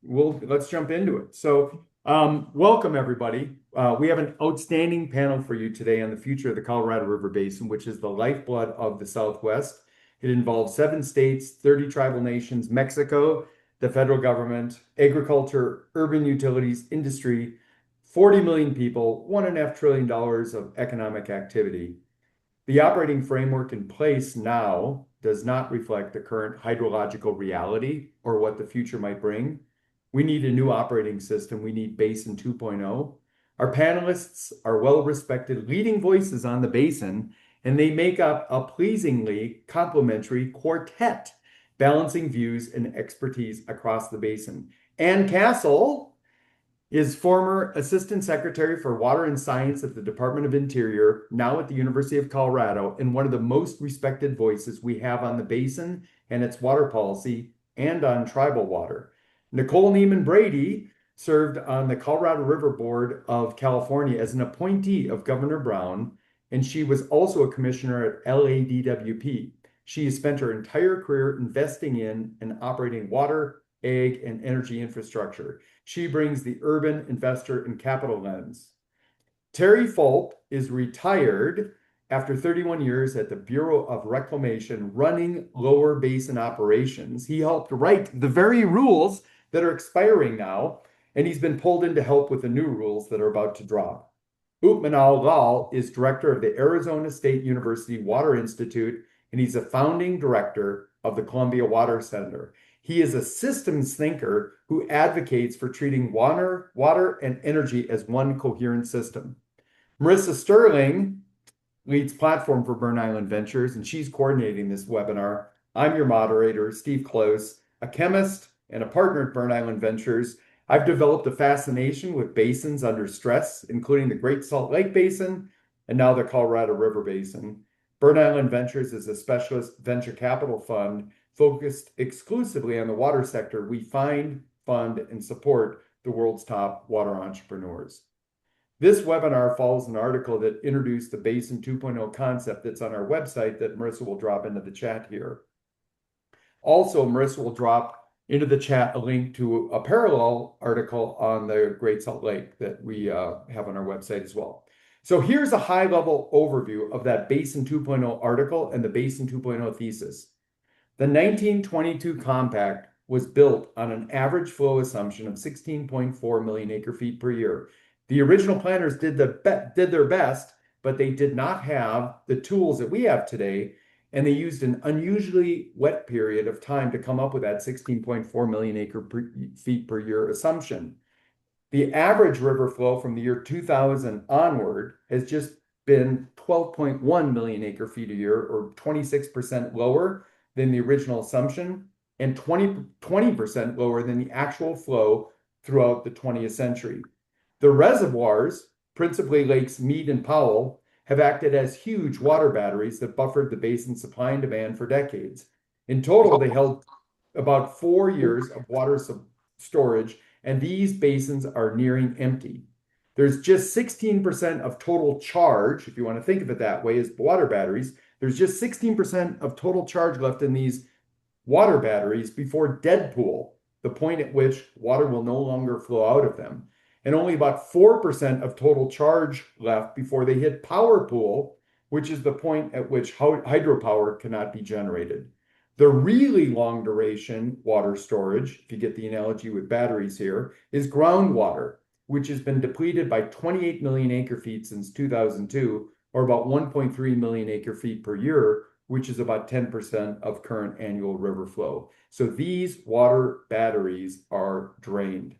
let's jump into it. So, welcome everybody. We have an outstanding panel for you today on the future of the Colorado River Basin, which is the lifeblood of the Southwest. It involves 7 states, 30 tribal nations, Mexico, the federal government, agriculture, urban utilities, industry, 40 million people, $1.5 trillion of economic activity. The operating framework in place now does not reflect the current hydrological reality or what the future might bring. We need a new operating system. We need Basin 2.0. Our panelists are well-respected leading voices on the basin, and they make up a pleasingly complementary quartet, balancing views and expertise across the basin. Ann Castle is former Assistant Secretary for Water and Science at the Department of Interior, now at the University of Colorado, and one of the most respected voices we have on the basin and its water policy and on tribal water. Nicole Neiman Brady served on the Colorado River Board of California as an appointee of Governor Brown, and she was also a commissioner at LADWP. She has spent her entire career investing in and operating water, ag, and energy infrastructure. She brings the urban investor and capital lens. Terry Fulp is retired after 31 years at the Bureau of Reclamation running lower basin operations. He helped write the very rules that are expiring now, and he's been pulled in to help with the new rules that are about to drop. Upmanal Lal is director of the Arizona State University Water Institute, and he's a founding director of the Columbia Water Center. He is a systems thinker who advocates for treating water and energy as one coherent system. Marissa Sterling leads platform for Burn Island Ventures, and she's coordinating this webinar. I'm your moderator, Steve Close, a chemist and a partner at Burn Island Ventures. I've developed a fascination with basins under stress, including the Great Salt Lake Basin and now the Colorado River Basin. Burn Island Ventures is a specialist venture capital fund focused exclusively on the water sector. We find, fund, and support the world's top water entrepreneurs. This webinar follows an article that introduced the Basin 2.0 concept that's on our website that Marissa will drop into the chat here. Also, Marissa will drop into the chat a link to a parallel article on the Great Salt Lake that we have on our website as well. So here's a high-level overview of that Basin 2.0 article and the Basin 2.0 thesis. The 1922 compact was built on an average flow assumption of 16.4 million acre-feet per year. The original planners did their best, but they did not have the tools that we have today, and they used an unusually wet period of time to come up with that 16.4 million acre-feet per year assumption. The average river flow from the year 2000 onward has just been 12.1 million acre-feet a year, or 26% lower than the original assumption, and 20% lower than the actual flow throughout the 20th century. The reservoirs, principally Lakes Meade and Powell, have acted as huge water batteries that buffered the basin's supply and demand for decades. In total, they held about 4 years of water storage, and these basins are nearing empty. There's just 16% of total charge, if you want to think of it that way, as water batteries. There's just 16% of total charge left in these water batteries before dead pool, the point at which water will no longer flow out of them. And only about 4% of total charge left before they hit power pool, which is the point at which hydropower cannot be generated. The really long duration water storage, if you get the analogy with batteries here, is groundwater, which has been depleted by 28 million acre-feet since 2002, or about 1.3 million acre-feet per year, which is about 10% of current annual river flow. So these water batteries are drained.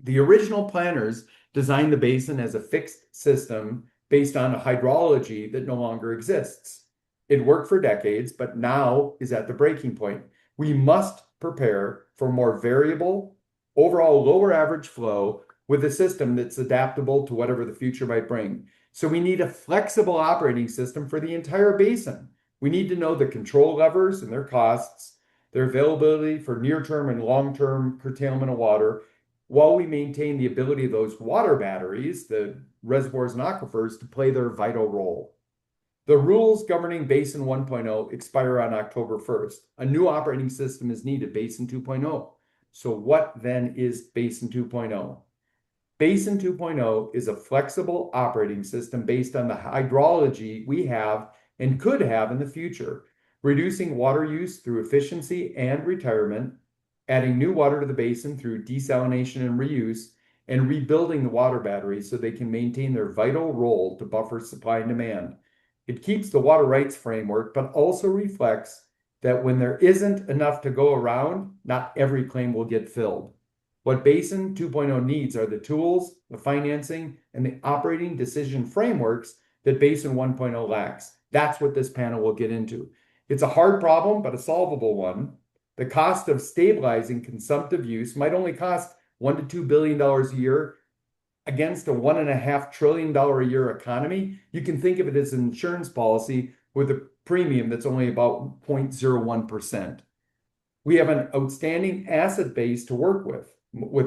The original planners designed the basin as a fixed system based on a hydrology that no longer exists. It worked for decades, but now is at the breaking point. We must prepare for more variable, overall lower average flow with a system that's adaptable to whatever the future might bring. So we need a flexible operating system for the entire basin. We need to know the control levers and their costs, their availability for near-term and long-term curtailment of water, while we maintain the ability of those water batteries, the reservoirs and aquifers, to play their vital role. The rules governing Basin 1.0 expire on October 1st. A new operating system is needed, Basin 2.0. So what then is Basin 2.0? Basin 2.0 is a flexible operating system based on the hydrology we have and could have in the future, reducing water use through efficiency and retirement, adding new water to the basin through desalination and reuse, and rebuilding the water batteries so they can maintain their vital role to buffer supply and demand. It keeps the water rights framework, but also reflects that when there isn't enough to go around, not every claim will get filled. What Basin 2.0 needs are the tools, the financing, and the operating decision frameworks that Basin 1.0 lacks. That's what this panel will get into. It's a hard problem, but a solvable one. The cost of stabilizing consumptive use might only cost $1 to $2 billion a year against a $1.5 trillion a year economy. You can think of it as an insurance policy with a premium that's only about 0.01%. We have an outstanding asset base to work with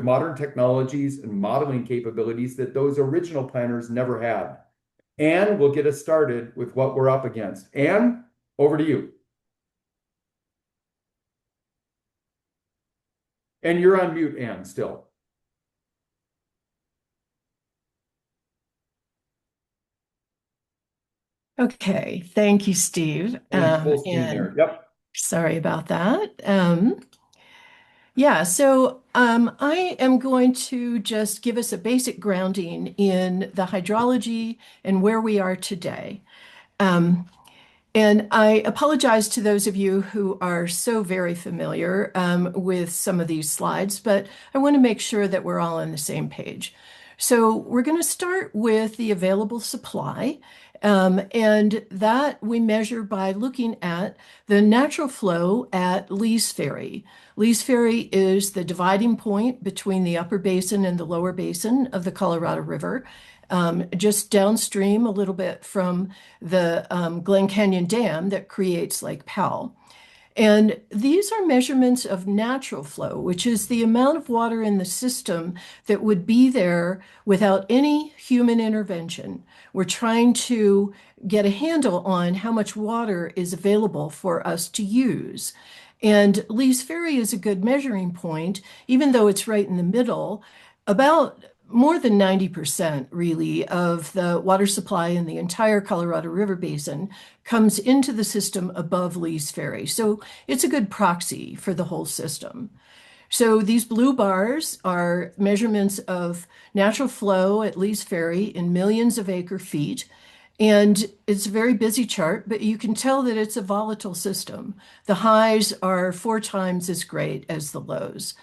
modern technologies and modeling capabilities that those original planners never had. Ann will get us started with what we're up against. Ann, over to you. And you're on mute, Ann, still. Okay, thank you, Steve. And full screen there. Yep. Sorry about that. Yeah, so I am going to just give us a basic grounding in the hydrology and where we are today. Um, and I apologize to those of you who are so very familiar with some of these slides, but I want to make sure that we're all on the same page. So we're going to start with the available supply, and that we measure by looking at the natural flow at Lee's Ferry. Lee's Ferry is the dividing point between the upper basin and the lower basin of the Colorado River, just downstream a little bit from the Glen Canyon Dam that creates Lake Powell. And these are measurements of natural flow, which is the amount of water in the system that would be there without any human intervention. We're trying to get a handle on how much water is available for us to use. And Lee's Ferry is a good measuring point, even though it's right in the middle. About more than 90% really of the water supply in the entire Colorado River Basin comes into the system above Lee's Ferry. So it's a good proxy for the whole system. So these blue bars are measurements of natural flow at Lee's Ferry in millions of acre feet. And it's a very busy chart, but you can tell that it's a volatile system. The highs are 4 times as great as the lows.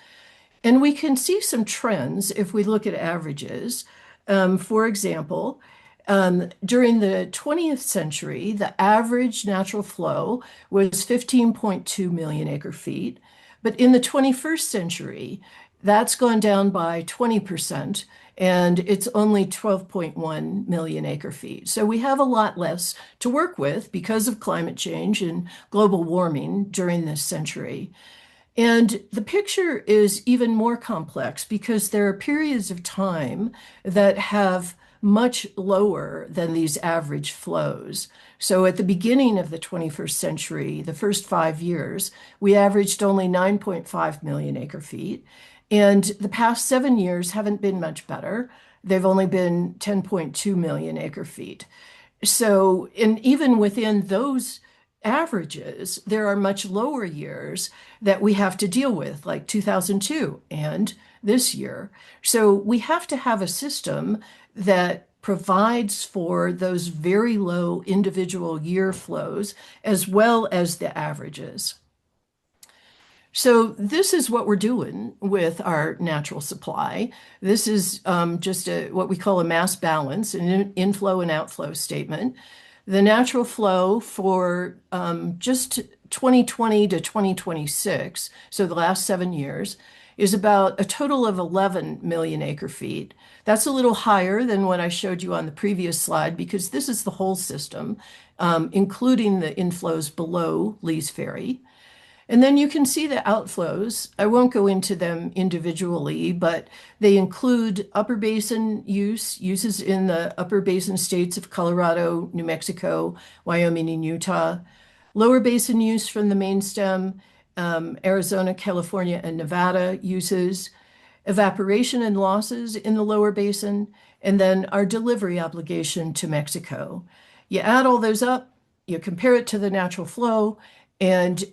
And we can see some trends if we look at averages. For example, during the 20th century, the average natural flow was 15.2 million acre feet. But in the 21st century, that's gone down by 20%, and it's only 12.1 million acre feet. So we have a lot less to work with because of climate change and global warming during this century. And the picture is even more complex because there are periods of time that have much lower than these average flows. So at the beginning of the 21st century, the first 5 years, we averaged only 9.5 million acre feet. And the past 7 years haven't been much better. They've only been 10.2 million acre feet. So, and even within those averages, there are much lower years that we have to deal with, like 2002 and this year. So we have to have a system that provides for those very low individual year flows as well as the averages. So this is what we're doing with our natural supply. This is just what we call a mass balance, an inflow and outflow statement. The natural flow for just 2020 to 2026, so the last 7 years, is about a total of 11 million acre feet. That's a little higher than what I showed you on the previous slide because this is the whole system, including the inflows below Lee's Ferry. And then you can see the outflows. I won't go into them individually, but they include upper basin uses in the upper basin states of Colorado, New Mexico, Wyoming, and Utah, lower basin use from the main stem, Arizona, California, and Nevada uses, evaporation and losses in the lower basin, and then our delivery obligation to Mexico. You add all those up, you compare it to the natural flow, and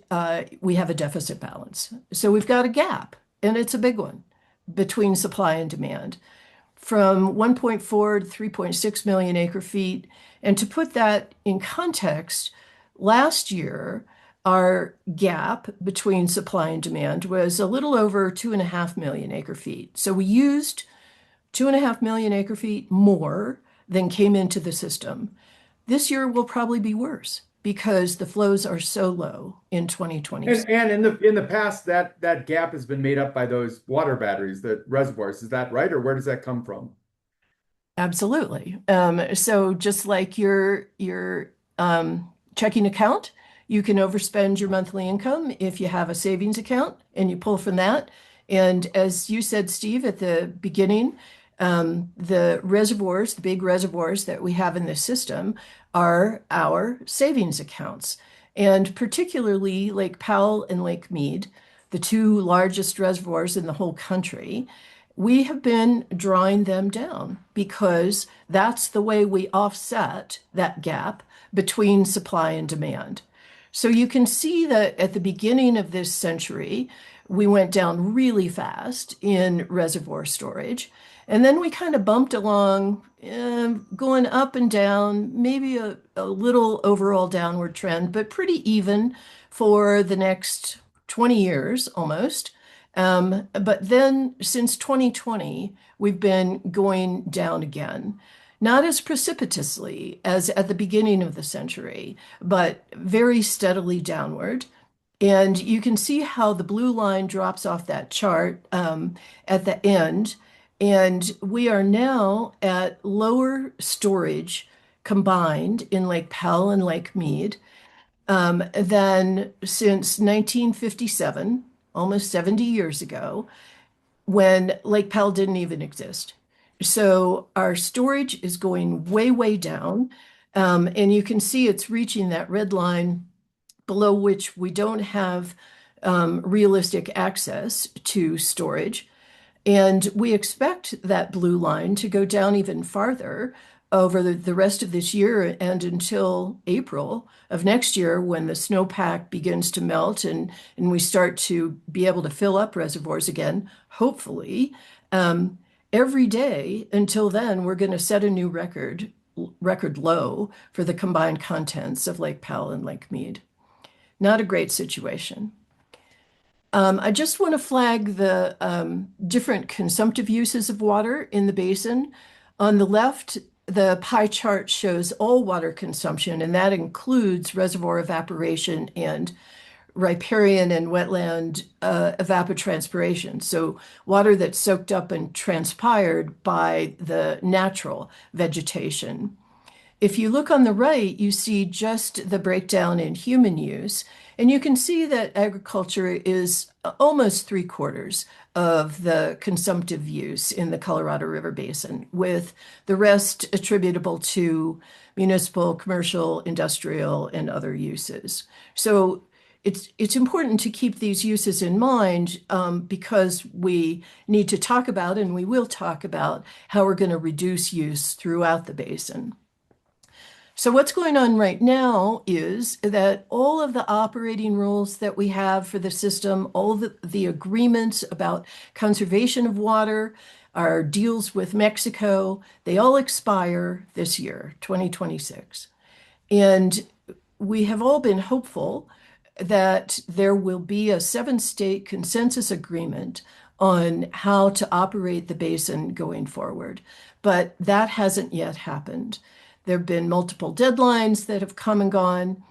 we have a deficit balance. So we've got a gap, and it's a big one between supply and demand from 1.4 to 3.6 million acre feet. And to put that in context, last year, our gap between supply and demand was a little over 2.5 million acre feet. So we used 2.5 million acre feet more than came into the system. This year will probably be worse because the flows are so low in 2026. And in the past, that gap has been made up by those water batteries, the reservoirs. Is that right, or where does that come from? Absolutely. So just like your checking account, you can overspend your monthly income if you have a savings account and you pull from that. And as you said, Steve, at the beginning, the reservoirs, the big reservoirs that we have in this system are our savings accounts. And particularly Lake Powell and Lake Mead, the two largest reservoirs in the whole country, we have been drawing them down because that's the way we offset that gap between supply and demand. So you can see that at the beginning of this century, we went down really fast in reservoir storage. And then we kind of bumped along, going up and down, maybe a little overall downward trend, but pretty even for the next 20 years almost. But then since 2020, we've been going down again. Not as precipitously as at the beginning of the century, but very steadily downward. And you can see how the blue line drops off that chart at the end. And we are now at lower storage combined in Lake Powell and Lake Mead than since 1957, almost 70 years ago, when Lake Powell didn't even exist. So our storage is going way, way down. And you can see it's reaching that red line below which we don't have realistic access to storage. And we expect that blue line to go down even farther over the rest of this year and until April of next year when the snowpack begins to melt and we start to be able to fill up reservoirs again, hopefully. Every day until then, we're going to set a new record low for the combined contents of Lake Powell and Lake Mead. Not a great situation. I just want to flag the different consumptive uses of water in the basin. On the left, the pie chart shows all water consumption, and that includes reservoir evaporation and riparian and wetland evapotranspiration. So water that's soaked up and transpired by the natural vegetation. If you look on the right, you see just the breakdown in human use, and you can see that agriculture is almost 3/4 of the consumptive use in the Colorado River Basin, with the rest attributable to municipal, commercial, industrial, and other uses. So it's important to keep these uses in mind because we need to talk about, and we will talk about, how we're going to reduce use throughout the basin. So what's going on right now is that all of the operating rules that we have for the system, all the agreements about conservation of water, our deals with Mexico, they all expire this year, 2026. And we have all been hopeful that there will be a 7-state consensus agreement on how to operate the basin going forward. But that hasn't yet happened. There have been multiple deadlines that have come and gone.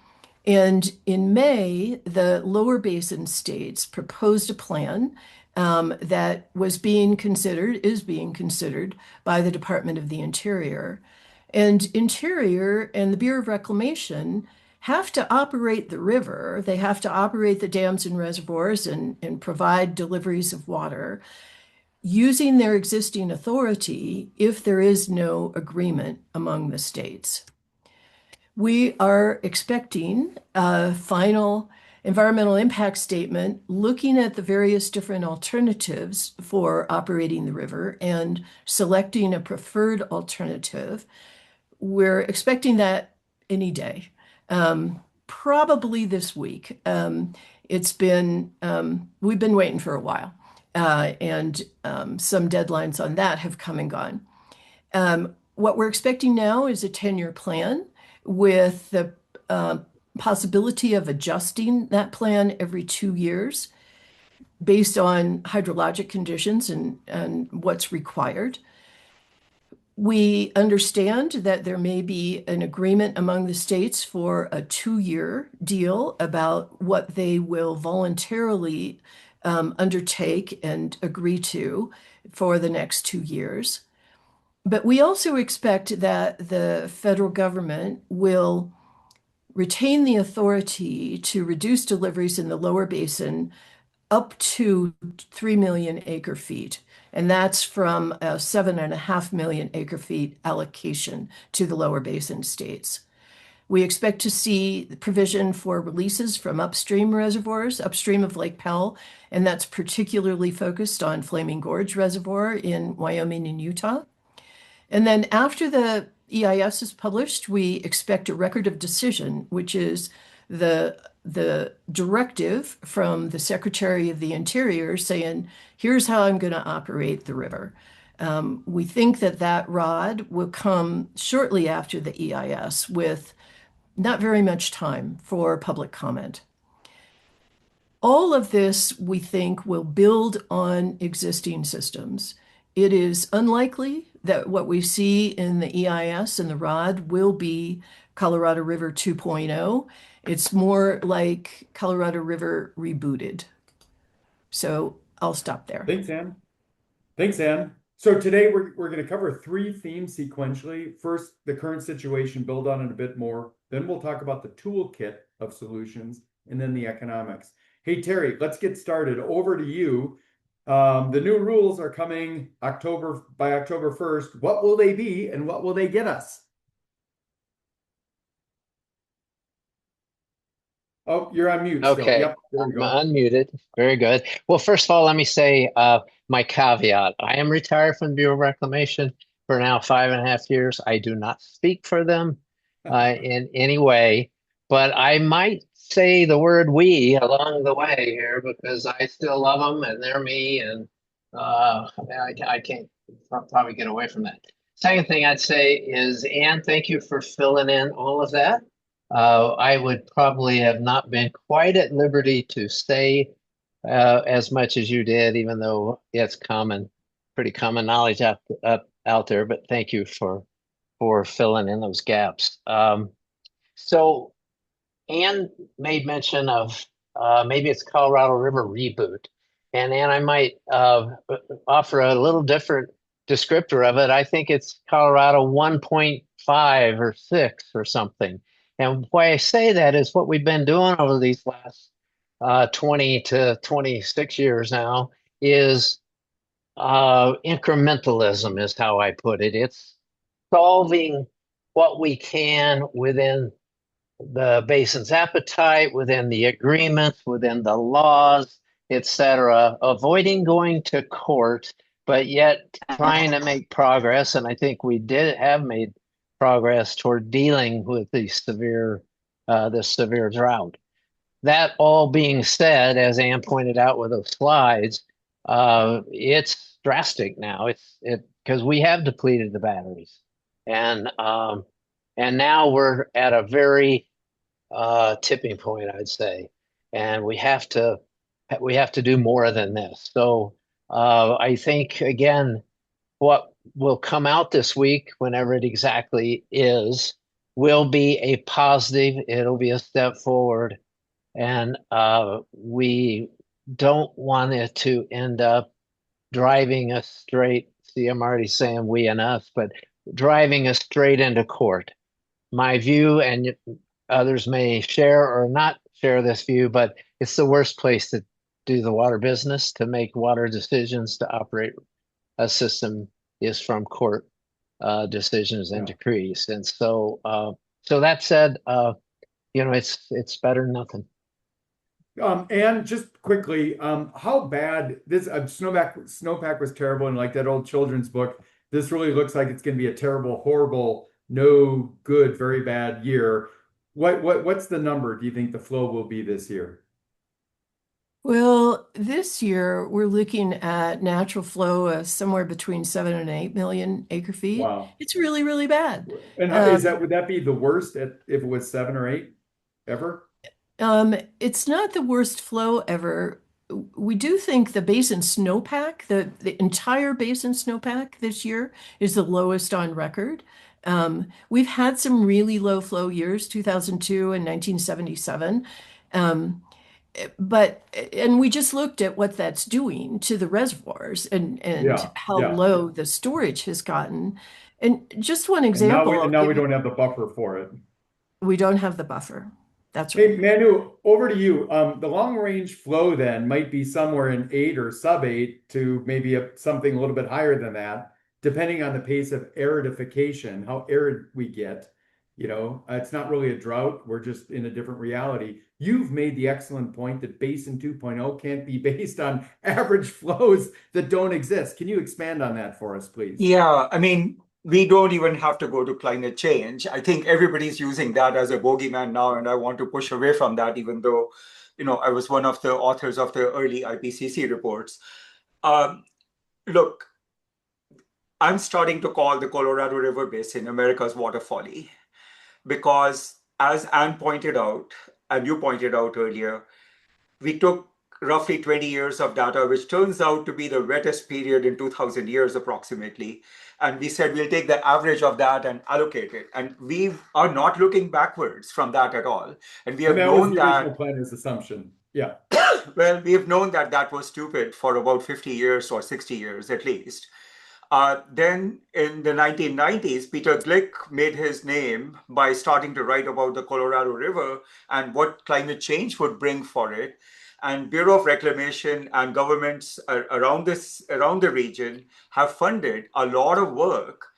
And in May, the lower basin states proposed a plan that is being considered by the Department of the Interior. And Interior and the Bureau of Reclamation have to operate the river. They have to operate the dams and reservoirs and provide deliveries of water using their existing authority if there is no agreement among the states. We are expecting a final environmental impact statement looking at the various different alternatives for operating the river and selecting a preferred alternative. We're expecting that any day, probably this week. We've been waiting for a while, and some deadlines on that have come and gone. What we're expecting now is a 10-year plan with the possibility of adjusting that plan every 2 years based on hydrologic conditions and what's required. We understand that there may be an agreement among the states for a 2-year deal about what they will voluntarily undertake and agree to for the next 2 years. But we also expect that the federal government will retain the authority to reduce deliveries in the lower basin up to 3 million acre feet. And that's from a 7.5 million acre feet allocation to the lower basin states. We expect to see the provision for releases from upstream reservoirs, upstream of Lake Powell, and that's particularly focused on Flaming Gorge Reservoir in Wyoming and Utah. And then after the EIS is published, we expect a record of decision, which is the directive from the Secretary of the Interior saying, here's how I'm going to operate the river. We think that that ROD will come shortly after the EIS with not very much time for public comment. All of this, we think, will build on existing systems. It is unlikely that what we see in the EIS and the ROD will be Colorado River 2.0. It's more like Colorado River rebooted. So I'll stop there. Thanks, Ann. Thanks, Ann. So today we're going to cover 3 themes sequentially. First, the current situation, build on it a bit more. Then we'll talk about the toolkit of solutions, and then the economics. Hey, Terry, let's get started. Over to you. The new rules are coming by October 1st. What will they be and what will they get us? Oh, you're on mute still. Okay, Yep, there we I'm go. unmuted. Very good. Well, first of all, let me say my caveat. I am retired from the Bureau of Reclamation for now 5.5 years. I do not speak for them in any way, but I might say the word we along the way here because I still love them and they're me, and I can't probably get away from that. Second thing I'd say is, Ann, thank you for filling in all of that. I would probably have not been quite at liberty to say as much as you did, even though it's pretty common knowledge out there. But thank you for filling in those gaps. So Ann made mention of maybe it's Colorado River reboot, and Ann, I might offer a little different descriptor of it. I think it's Colorado 1.5 or 6 or something. And why I say that is what we've been doing over these last 20 to 26 years now is incrementalism is how I put it. It's solving what we can within the basin's appetite, within the agreements, within the laws, etc., avoiding going to court, but yet trying to make progress. And I think we have made progress toward dealing with the severe drought. That all being said, as Ann pointed out with those slides, it's drastic now. It's because we have depleted the batteries, and now we're at a very tipping point, I'd say, and we have to do more than this. So I think again, what will come out this week, whenever it exactly is, will be a positive. It'll be a step forward, and we don't want it to end up driving us straight. See, I'm already saying we and us, but driving us straight into court. My view, and others may share or not share this view, but it's the worst place to do the water business, to make water decisions, to operate a system is from court decisions and decrees. And so that said, it's better than nothing. And just quickly, how bad this snowpack was terrible, and like that old children's book, this really looks like it's going to be a terrible, horrible, no good, very bad year. What's the number do you think the flow will be this year? Well, this year we're looking at natural flow of somewhere between 7 and 8 million acre feet. Wow. It's really, really bad. And how, is Um, that would that be the worst if it was 7 or 8 ever? it's not the worst flow ever. We do think the basin snowpack, the entire basin snowpack this year is the lowest on record. We've had some really low flow years, 2002 and 1977. Um, but and we just looked at what that's doing to the reservoirs and Yeah, how yeah. low the storage has gotten. And just one And now example we and I'll now give we you, don't have the buffer for it. we don't have the buffer. That's Hey, right. Manu, over to you. The long range flow then might be somewhere in 8 or sub 8 to maybe something a little bit higher than that, depending on the pace of aridification, how arid we get. It's not really a drought. We're just in a different reality. You've made the excellent point that Basin 2.0 can't be based on average flows that don't exist. Can you expand on that for us, please? Yeah, I mean, we don't even have to go to climate change. I think everybody's using that as a bogeyman now, and I want to push away from that, even though, I was one of the authors of the early IPCC reports. Um, Look, I'm starting to call the Colorado River Basin America's water folly because, as Anne pointed out, and you pointed out earlier, we took roughly 20 years of data, which turns out to be the wettest period in 2000 years approximately. And we said we'll take the average of that and allocate it. And we are not looking backwards from that at all. And we And have that was known the original that, planner's assumption. Yeah. well, we have known that that was stupid for about 50 years or 60 years at least. Then in the 1990s, Peter Glick made his name by starting to write about the Colorado River and what climate change would bring for it. And Bureau of Reclamation and governments around the region have funded a lot of work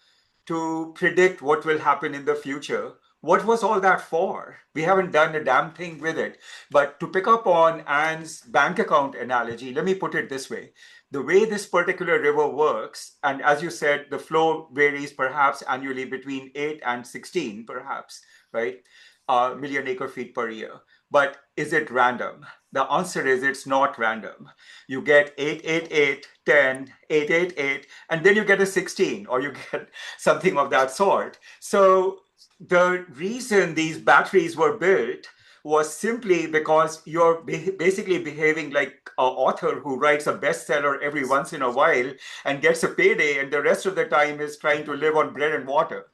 to predict what will happen in the future. What was all that for? We haven't done a damn thing with it. But to pick up on Anne's bank account analogy, let me put it this way. The way this particular river works, and as you said, the flow varies perhaps annually between 8 and 16, perhaps, right? Million acre feet per year. But is it random? The answer is it's not random. You get 8, 8, 8, 10, 8, 8, 8, and then you get a 16, or you get something of that sort. So the reason these batteries were built was simply because you're basically behaving like an author who writes a bestseller every once in a while and gets a payday, and the rest of the time is trying to live on bread and water.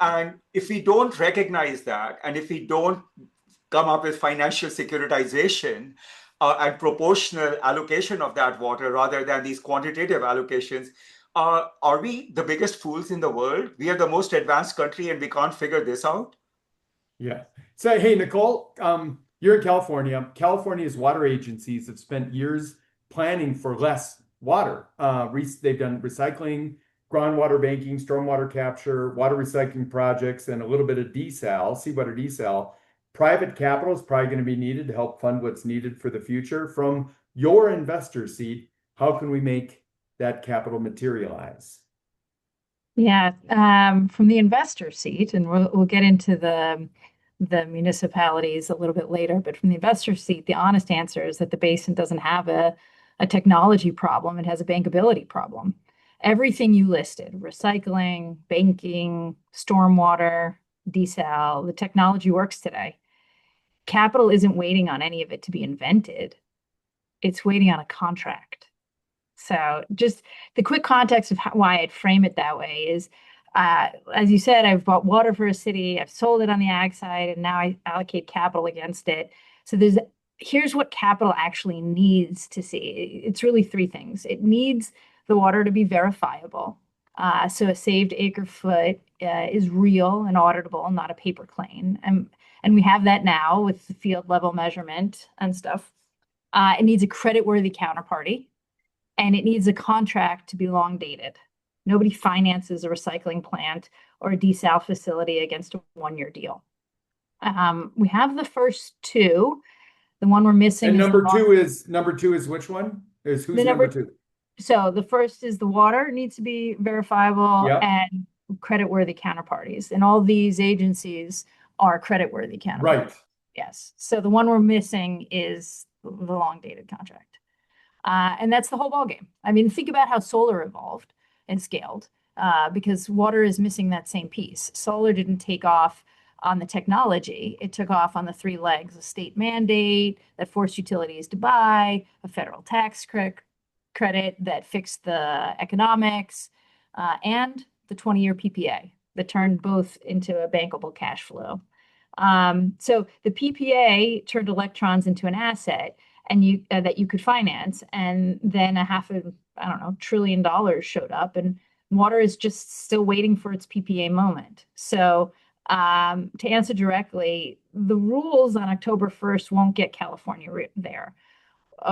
And if we don't recognize that, and if we don't come up with financial securitization and proportional allocation of that water rather than these quantitative allocations, are we the biggest fools in the world? We are the most advanced country and we can't figure this out? Yeah. So, hey, Nicole, you're in California. California's water agencies have spent years planning for less water. They've done recycling, groundwater banking, stormwater capture, water recycling projects, and a little bit of desal, seawater desal. Private capital is probably going to be needed to help fund what's needed for the future. From your investor seat, how can we make that capital materialize? Yeah, from the investor seat, and we'll get into the municipalities a little bit later, but from the investor seat, the honest answer is that the basin doesn't have a technology problem, it has a bankability problem. Everything you listed, recycling, banking, stormwater, desal, the technology works today. Capital isn't waiting on any of it to be invented. It's waiting on a contract. So just the quick context of why I'd frame it that way is, as you said, I've bought water for a city, I've sold it on the ag side, and now I allocate capital against it. So here's what capital actually needs to see. It's really three things. It needs the water to be verifiable. So a saved acre foot is real and auditable, not a paper claim. And we have that now with the field level measurement and stuff. It needs a creditworthy counterparty. And it needs a contract to be long dated. Nobody finances a recycling plant or a desal facility against a 1-year deal. We have the first two. The one we're missing And is number two is which one? Who's the number number. two? So the first is the water needs to be verifiable Yeah, and creditworthy counterparties. And all these agencies are creditworthy counterparties. right. Yes. So the one we're missing is the long dated contract. And that's the whole ballgame. I mean, think about how solar evolved and scaled because water is missing that same piece. Solar didn't take off on the technology. It took off on the three legs: a state mandate that forced utilities to buy, a federal tax credit that fixed the economics, and the 20-year PPA that turned both into a bankable cash flow. So the PPA turned electrons into an asset and that you could finance, and then $500 billion showed up, and water is just still waiting for its PPA moment. So to answer directly, the rules on October 1st won't get California there.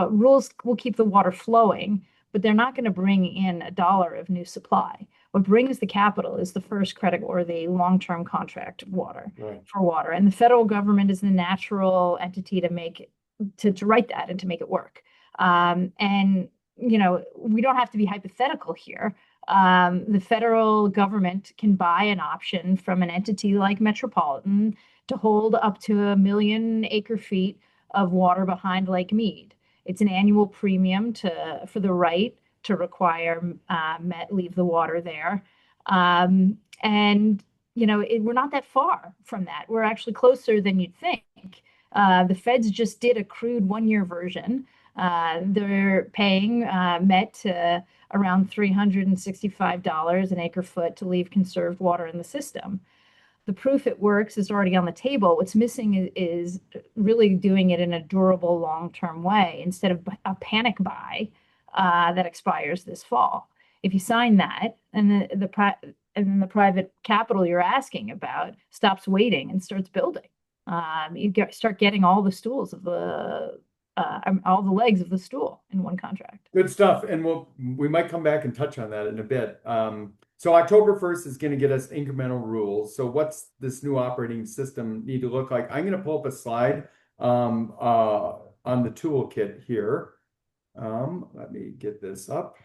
Rules will keep the water flowing, but they're not going to bring in $1 of new supply. What brings the capital is the first creditworthy long-term contract of water for water, and the federal government is the natural entity to write that and to make it work. And we don't have to be hypothetical here. The federal government can buy an option from an entity like Metropolitan to hold up to 1 million acre-feet of water behind Lake Mead. It's an annual premium for the right to require Met leave the water there. And we're not that far from that. We're actually closer than you'd think. The feds just did a crude 1-year version. They're paying Met around $365 an acre foot to leave conserved water in the system. The proof it works is already on the table. What's missing is really doing it in a durable, long-term way instead of a panic buy that expires this fall. If you sign that, and then the private capital you're asking about stops waiting and starts building, you start getting all the stools of all the legs of the stool in one contract. Good stuff. And we might come back and touch on that in a bit. So October 1st is going to get us incremental rules. So what's this new operating system need to look like? I'm going to pull up a slide on the toolkit here. Let me get this up.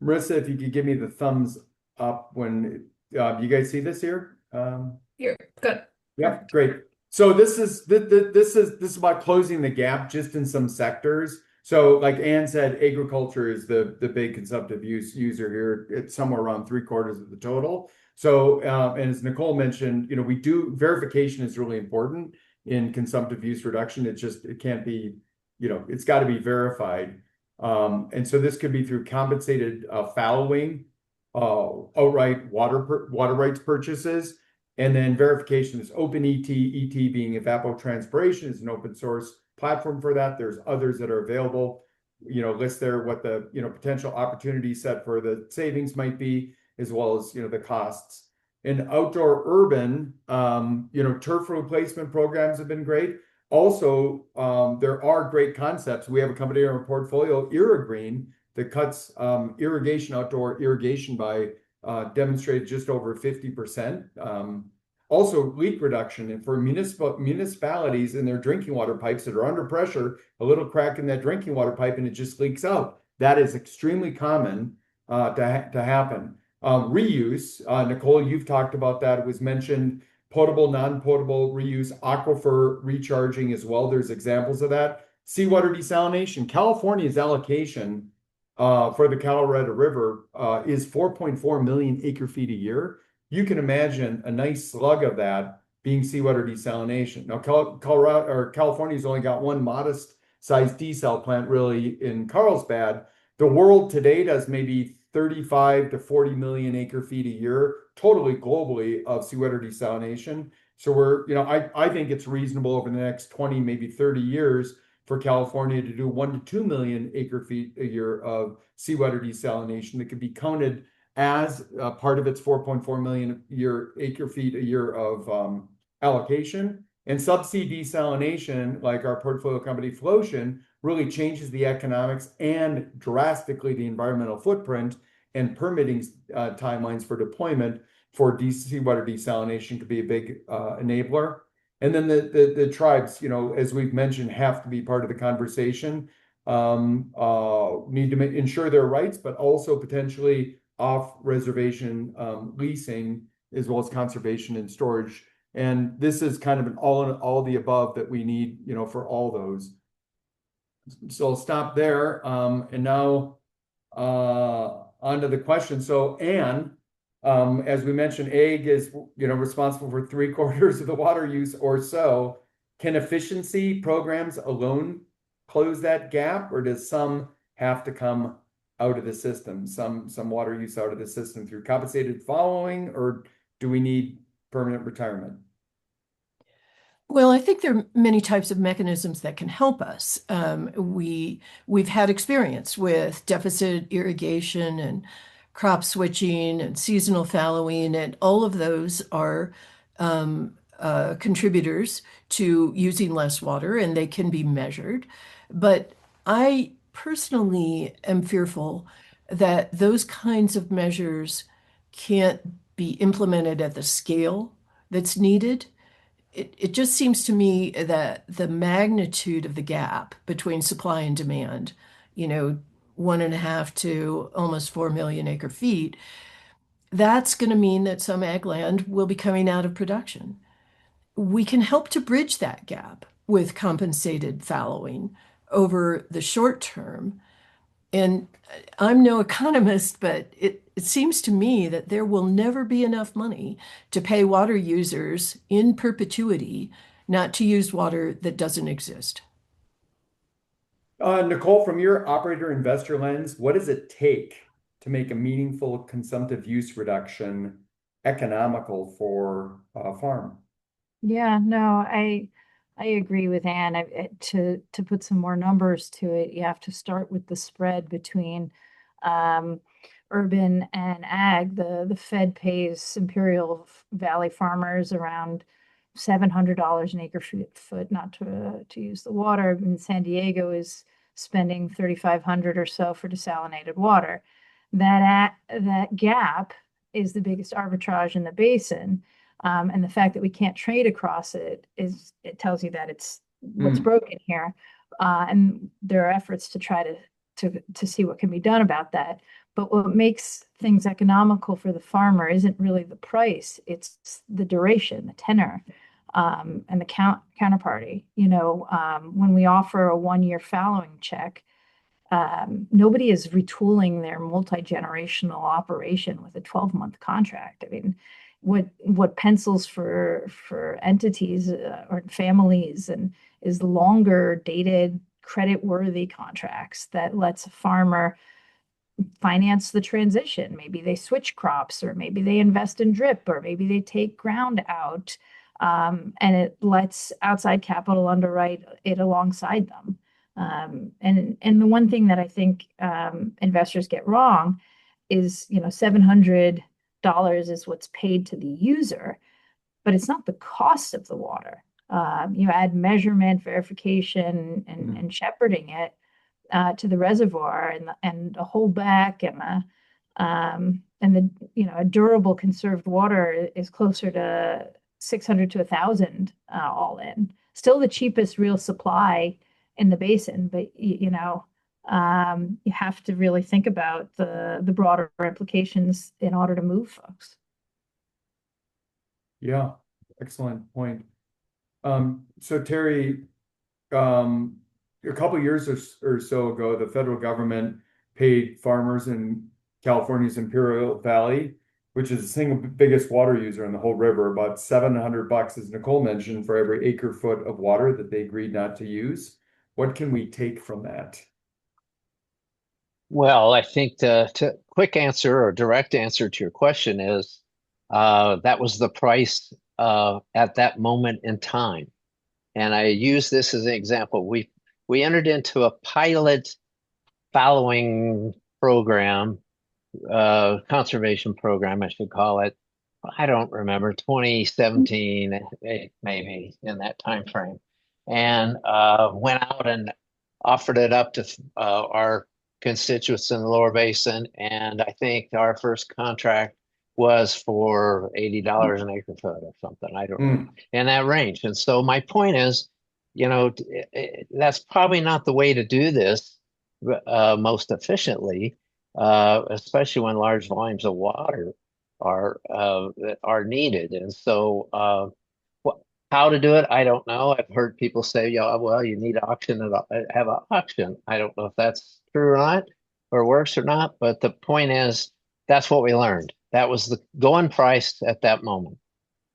Marissa, if you could give me the thumbs up when you guys see this here. Here, good. Yeah, great. So this is about closing the gap just in some sectors. So like Ann said, agriculture is the big consumptive user here. It's somewhere around 3/4 of the total. So and as Nicole mentioned, verification is really important in consumptive use reduction. It can't be, it's got to be verified. And so this could be through compensated fallowing, outright water rights purchases. And then verification is OpenET, ET being evapotranspiration is an open source platform for that. There's others that are available, list there what the, potential opportunity set for the savings might be, as well as, the costs. In outdoor urban, turf replacement programs have been great. Also, there are great concepts. We have a company in our portfolio, Irrigreen, that cuts outdoor irrigation by demonstrated just over 50%. Also, leak reduction, and for municipalities in their drinking water pipes that are under pressure, a little crack in that drinking water pipe and it just leaks out. That is extremely common to happen. Reuse, Nicole, you've talked about that. It was mentioned potable, non-potable reuse, aquifer recharging as well. There's examples of that. Seawater desalination. California's allocation for the Colorado River is 4.4 million acre-feet a year. You can imagine a nice slug of that being seawater desalination. Now, California's only got one modest-sized desal plant really in Carlsbad. The world today does maybe 35 to 40 million acre-feet a year, totally globally, of seawater desalination. So I think it's reasonable over the next 20, maybe 30 years for California to do 1 to 2 million acre-feet a year of seawater desalination that could be counted as part of its 4.4 million acre-feet a year of allocation. And subsea desalination, like our portfolio company Flocean, really changes the economics and drastically the environmental footprint, and permitting timelines for deployment for seawater desalination could be a big enabler. And then the tribes, as we've mentioned, have to be part of the conversation. Need to ensure their rights, but also potentially off reservation leasing, as well as conservation and storage. And this is kind of an all the above that we need, for all those. So I'll stop there. And now on to the question. So Anne, as we mentioned, ag is responsible for 3/4 of the water use or so. Can efficiency programs alone close that gap, or does some have to come out of the system, some water use out of the system through compensated following, or do we need permanent retirement? Well, I think there are many types of mechanisms that can help us. We've had experience with deficit irrigation and crop switching and seasonal fallowing, and all of those are contributors to using less water, and they can be measured. But I personally am fearful that those kinds of measures can't be implemented at the scale that's needed. It just seems to me that the magnitude of the gap between supply and demand, 1.5 to almost 4 million acre feet, that's going to mean that some ag land will be coming out of production. We can help to bridge that gap with compensated fallowing over the short term. And I'm no economist, but it seems to me that there will never be enough money to pay water users in perpetuity not to use water that doesn't exist. Nicole, from your operator investor lens, what does it take to make a meaningful consumptive use reduction economical for a farm? Yeah, no, I agree with Anne. To put some more numbers to it, you have to start with the spread between urban and ag. The Fed pays Imperial Valley farmers around $700 an acre foot, not to use the water. And San Diego is spending $3,500 or so for desalinated water. That gap is the biggest arbitrage in the basin. And the fact that we can't trade across it tells you that it's what's broken here. And there are efforts to try to see what can be done about that. But what makes things economical for the farmer isn't really the price, it's the duration, the tenor, and the counterparty. When we offer a 1-year fallowing check, nobody is retooling their multi-generational operation with a 12-month contract. I mean, what pencils for entities or families and is longer dated credit-worthy contracts that lets a farmer finance the transition. Maybe they switch crops, or maybe they invest in drip, or maybe they take ground out, and it lets outside capital underwrite it alongside them. And the one thing that I think investors get wrong is, $700 is what's paid to the user, but it's not the cost of the water. You add measurement, verification, and shepherding it to the reservoir and a holdback and a durable conserved water is closer to 600 to 1,000 all in. Still the cheapest real supply in the basin, but you have to really think about the broader implications in order to move folks. Yeah, excellent point. So Terry, a couple years or so ago, the federal government paid farmers in California's Imperial Valley, which is the single biggest water user in the whole river, about $700, as Nicole mentioned, for every acre foot of water that they agreed not to use. What can we take from that? Well, I think the quick answer or direct answer to your question is that was the price at that moment in time. And I use this as an example. We entered into a pilot fallowing program, conservation program, I should call it. I don't remember, 2017, maybe in that time frame, and went out and offered it up to our constituents in the lower basin. And I think our first contract was for $80 an acre foot or something. I don't know, in that range. And so my point is, that's probably not the way to do this most efficiently, especially when large volumes of water are needed. And so how to do it, I don't know. I've heard people say, yeah, well, you need auction and have an auction. I don't know if that's true or not, or works or not. But the point is, that's what we learned. That was the going price at that moment.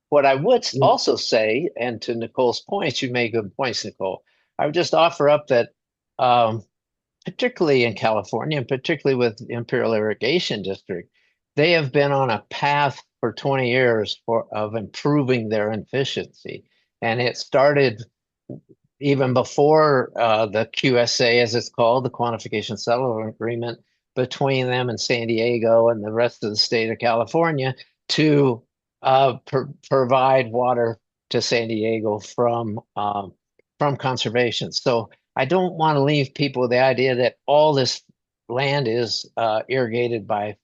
What I would also say, and to Nicole's points, you made good points, Nicole. I would just offer up that, particularly in California, and particularly with Imperial Irrigation District, they have been on a path for 20 years of improving their efficiency. And it started even before the QSA, as it's called, the Quantification Settlement Agreement between them and San Diego and the rest of the state of California to provide water to San Diego from conservation. So I don't want to leave people with the idea that all this land is irrigated by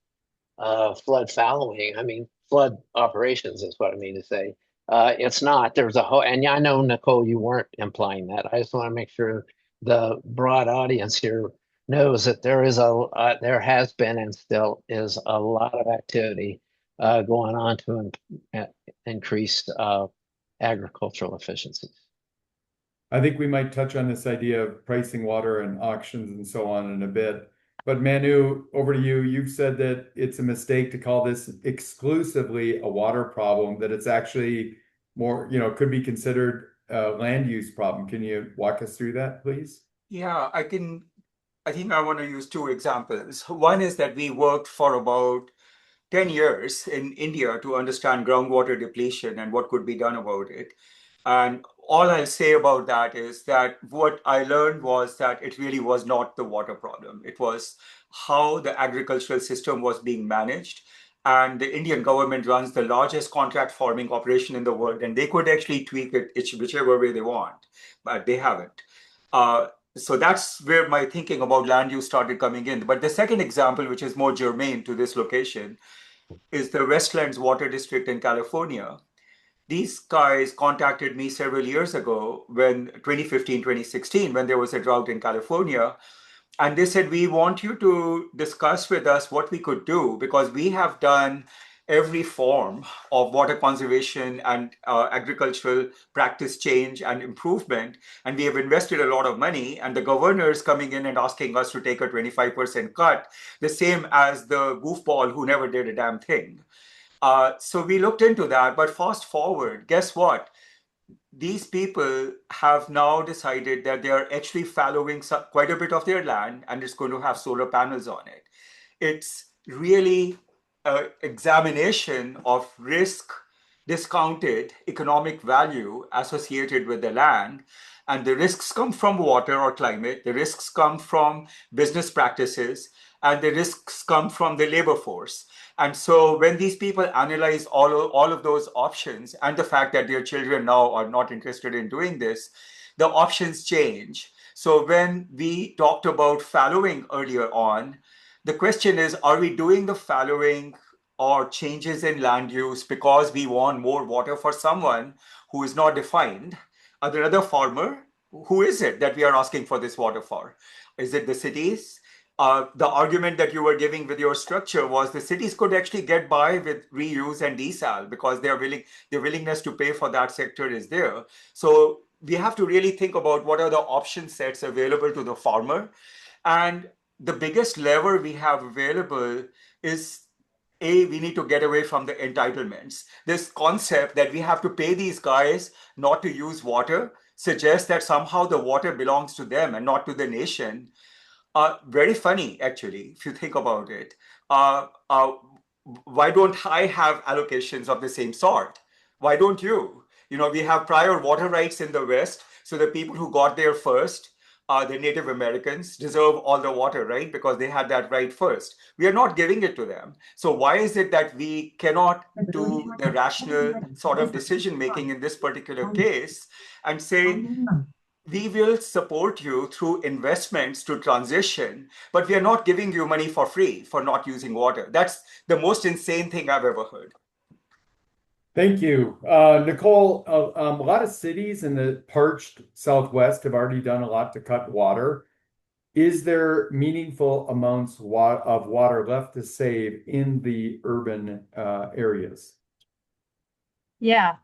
flood fallowing. I mean, flood operations is what I mean to say. It's not. There's a whole, and I know, Nicole, you weren't implying that. I just want to make sure the broad audience here knows that there has been and still is a lot of activity going on to increase agricultural efficiencies. I think we might touch on this idea of pricing water and auctions and so on in a bit. But Manu, over to you. You've said that it's a mistake to call this exclusively a water problem, that it's actually more, could be considered a land use problem. Can you walk us through that, please? Yeah, I think I want to use two examples. One is that we worked for about 10 years in India to understand groundwater depletion and what could be done about it. And all I'll say about that is that what I learned was that it really was not the water problem. It was how the agricultural system was being managed. And the Indian government runs the largest contract farming operation in the world, and they could actually tweak it whichever way they want, but they haven't. So that's where my thinking about land use started coming in. But the second example, which is more germane to this location, is the Westlands Water District in California. These guys contacted me several years ago, when 2015, 2016, when there was a drought in California. And they said, we want you to discuss with us what we could do, because we have done every form of water conservation and agricultural practice change and improvement. And we have invested a lot of money. And the governor is coming in and asking us to take a 25% cut, the same as the goofball who never did a damn thing. So we looked into that. But fast forward, guess what? These people have now decided that they are actually fallowing quite a bit of their land, and it's going to have solar panels on it. It's really an examination of risk discounted economic value associated with the land. And the risks come from water or climate, the risks come from business practices, and the risks come from the labor force. And so when these people analyze all of those options and the fact that their children now are not interested in doing this, the options change. So when we talked about fallowing earlier on, the question is, are we doing the fallowing or changes in land use because we want more water for someone who is not defined? Another farmer, who is it that we are asking for this water for? Is it the cities? The argument that you were giving with your structure was the cities could actually get by with reuse and desal because their willingness to pay for that sector is there. So we have to really think about what are the option sets available to the farmer. And the biggest lever we have available is, we need to get away from the entitlements. This concept that we have to pay these guys not to use water suggests that somehow the water belongs to them and not to the nation. Very funny, actually, if you think about it. Why don't I have allocations of the same sort? Why don't you? We have prior water rights in the West, so the people who got there first, the Native Americans, deserve all the water, right? Because they had that right first. We are not giving it to them. So why is it that we cannot do the rational sort of decision making in this particular case and say, we will support you through investments to transition, but we are not giving you money for free for not using water. That's the most insane thing I've ever heard. Thank you. Nicole, a lot of cities in the parched Southwest have already done a lot to cut water. Is there meaningful amounts of water left to save in the urban areas? Yeah,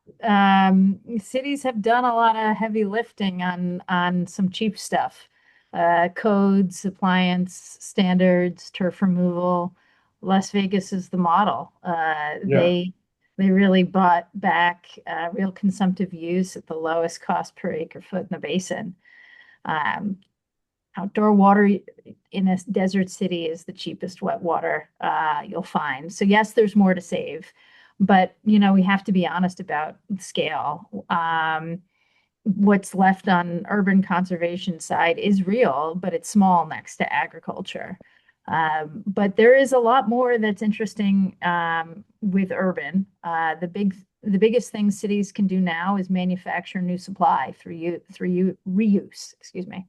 cities have done a lot of heavy lifting on some cheap stuff, codes, appliance standards, turf removal. Las Vegas is the model. Yeah. They really bought back real consumptive use at the lowest cost per acre foot in the basin. Um, Outdoor water in a desert city is the cheapest wet water you'll find. So yes, there's more to save, but we have to be honest about the scale. What's left on urban conservation side is real, but it's small next to agriculture. But there is a lot more that's interesting with urban. The biggest thing cities can do now is manufacture new supply through reuse. Excuse me.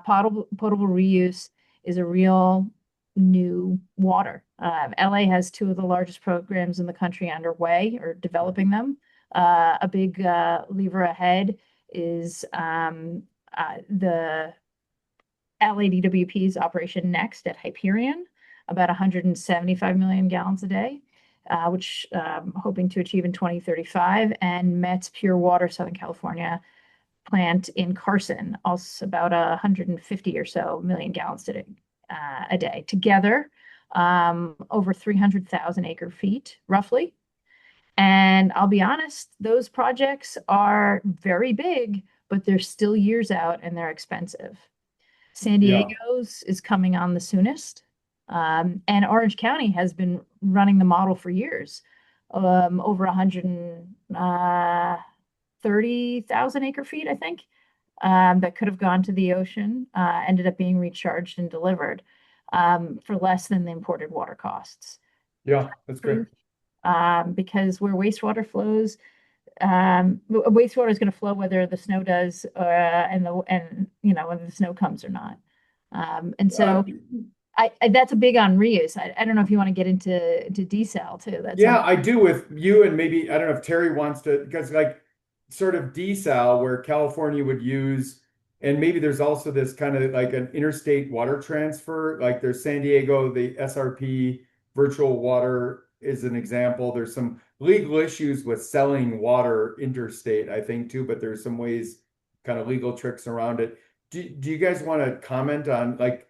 Potable reuse is a real new water. LA has two of the largest programs in the country underway or developing them. A big lever ahead is the LADWP's Operation Next at Hyperion, about 175 million gallons a day, which hoping to achieve in 2035, and Met's Pure Water Southern California plant in Carson, also about 150 or so million gallons a day. Together, over 300,000 acre feet, roughly. And I'll be honest, those projects are very big, but they're still years out and they're expensive. San Yeah. Diego's is coming on the soonest. And Orange County has been running the model for years, over 130,000 acre feet, I think, that could have gone to the ocean, ended up being recharged and delivered for less than the imported water costs. Yeah, that's great. Because where wastewater flows, wastewater is going to flow whether the snow does and whether the snow comes or not. And so that's a big on reuse. I don't know if you want to get into desal too. Yeah, I do with you, and maybe I don't know if Terry wants to, because like sort of desal where California would use, and maybe there's also this kind of like an interstate water transfer, like there's San Diego, the SRP virtual water is an example. There's some legal issues with selling water interstate, I think too, but there's some ways, kind of legal tricks around it. Do you guys want to comment on like,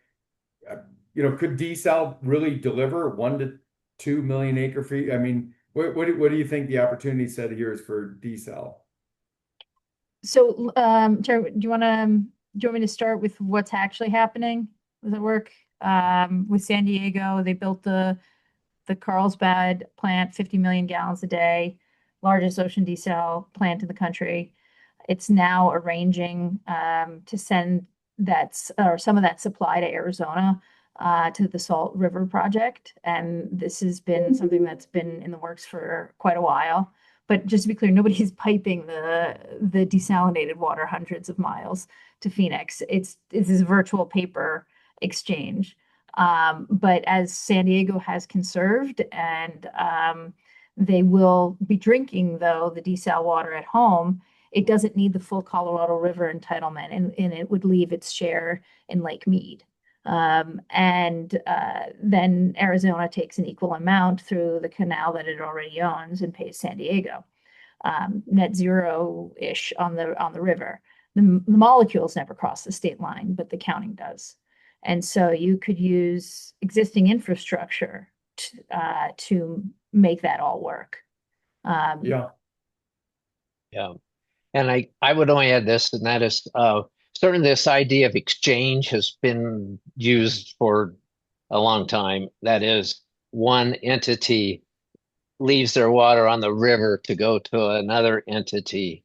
could desal really deliver 1 to 2 million acre feet? I mean, what do you think the opportunity set here is for desal? So, Terry, do you want me to start with what's actually happening? Does it work? With San Diego, they built the Carlsbad plant, 50 million gallons a day, largest ocean desal plant in the country. It's now arranging to send some of that supply to Arizona to the Salt River project. And this has been something that's been in the works for quite a while. But just to be clear, nobody's piping the desalinated water hundreds of miles to Phoenix. It's this virtual paper exchange. But as San Diego has conserved, and they will be drinking, though, the desal water at home, it doesn't need the full Colorado River entitlement, and it would leave its share in Lake Mead. Then Arizona takes an equal amount through the canal that it already owns and pays San Diego. Net zero-ish on the river. The molecules never cross the state line, but the counting does. And so you could use existing infrastructure to make that all work. Yeah. Yeah. And I would only add this, and that is certainly this idea of exchange has been used for a long time. That is, one entity leaves their water on the river to go to another entity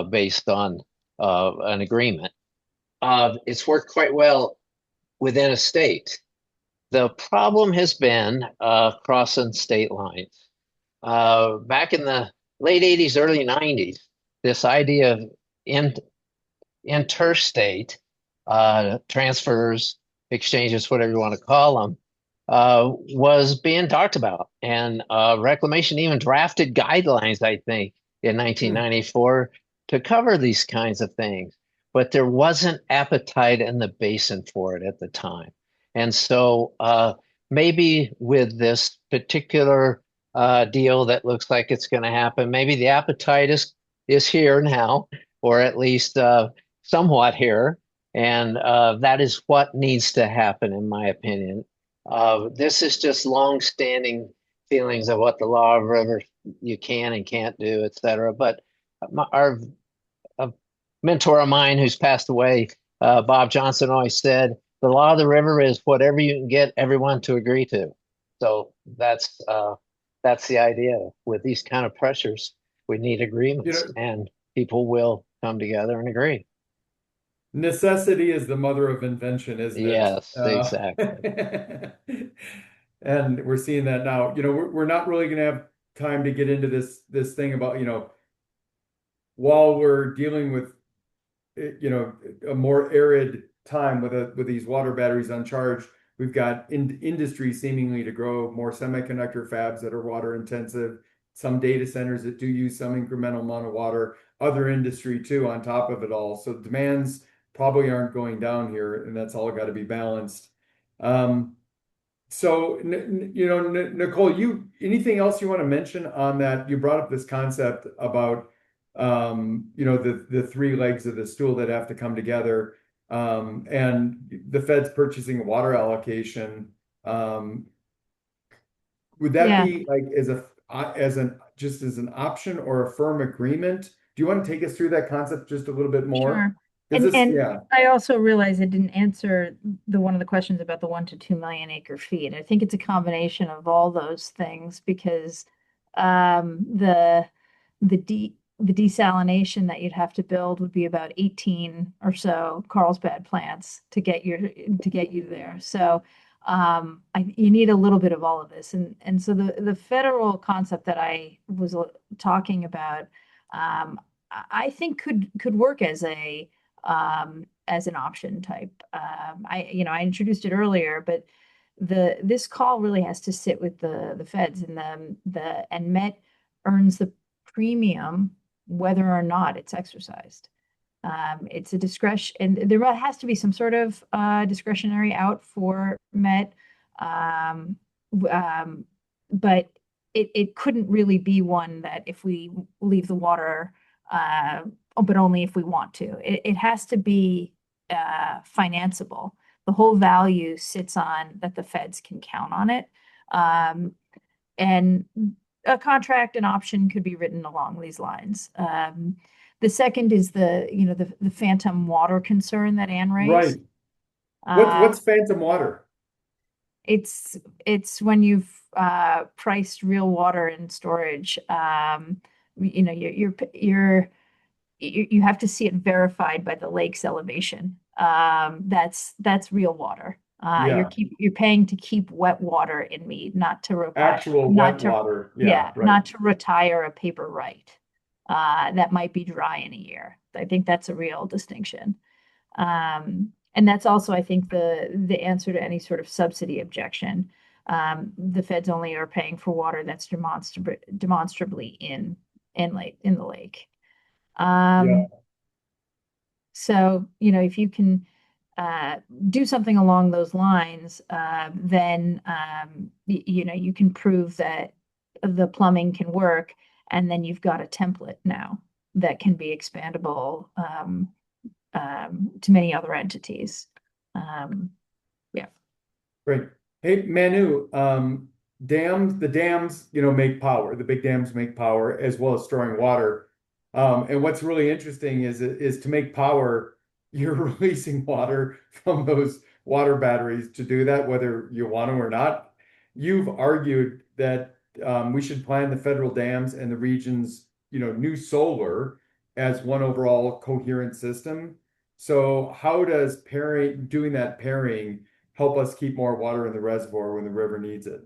based on an agreement. It's worked quite well within a state. The problem has been crossing state lines. Back in the late 80s, early 90s, this idea of interstate transfers, exchanges, whatever you want to call them, was being talked about. And Reclamation even drafted guidelines, I think, in 1994 to cover these kinds of things. But there wasn't appetite in the basin for it at the time. And so maybe with this particular deal that looks like it's going to happen, maybe the appetite is here now, or at least somewhat here. And that is what needs to happen, in my opinion. This is just long-standing feelings of what the law of rivers you can and can't do, et cetera. But our a mentor of mine who's passed away, Bob Johnson, always said, the law of the river is whatever you can get everyone to agree to. So that's the idea. With these kind of pressures, we need agreements, and people will come together and agree. Necessity is the mother of invention, isn't it? Yes, exactly. And we're seeing that now. We're not really going to have time to get into this thing about, while we're dealing with, a more arid time with these water batteries uncharged, we've got industry seemingly to grow more semiconductor fabs that are water intensive, some data centers that do use some incremental amount of water, other industry too on top of it all. So demands probably aren't going down here, and that's all got to be balanced. So, Nicole, anything else you want to mention on that? You brought up this concept about, the three legs of the stool that have to come together, and the Fed's purchasing water allocation. Would that be like as an option or a firm agreement? Do you want to take us through that concept just a little bit more? Sure. And I also realized it didn't answer one of the questions about the 1 to 2 million acre feet. I think it's a combination of all those things, because the desalination that you'd have to build would be about 18 or so Carlsbad plants to get you there. So you need a little bit of all of this, and so the federal concept that I was talking about, I think could work as an option type. I introduced it earlier, but this call really has to sit with the feds, and Met earns the premium whether or not it's exercised. It's a discretion, and there has to be some sort of discretionary out for Met, but it couldn't really be one that if we leave the water, but only if we want to. It has to be financeable. The whole value sits on that the feds can count on it, and a contract, an option could be written along these lines. The second is the phantom water concern that Anne raised. Right. What's phantom water? It's when you've priced real water in storage. You have to see it verified by the lake's elevation. That's real water. You're paying to keep wet water in Mead, not to actual wet water. Right. Not to retire a paper right that might be dry in a year. I think that's a real distinction. And that's also, I think, the answer to any sort of subsidy objection. The feds only are paying for water that's demonstrably in the lake. So, if you can do something along those lines, then, you can prove that the plumbing can work, and then you've got a template now that can be expandable to many other entities. Great. Hey, Manu, the dams, make power. The big dams make power as well as storing water. And what's really interesting is to make power, you're releasing water from those water batteries to do that, whether you want to or not. You've argued that we should plan the federal dams and the region's, new solar as one overall coherent system. So how does doing that pairing help us keep more water in the reservoir when the river needs it?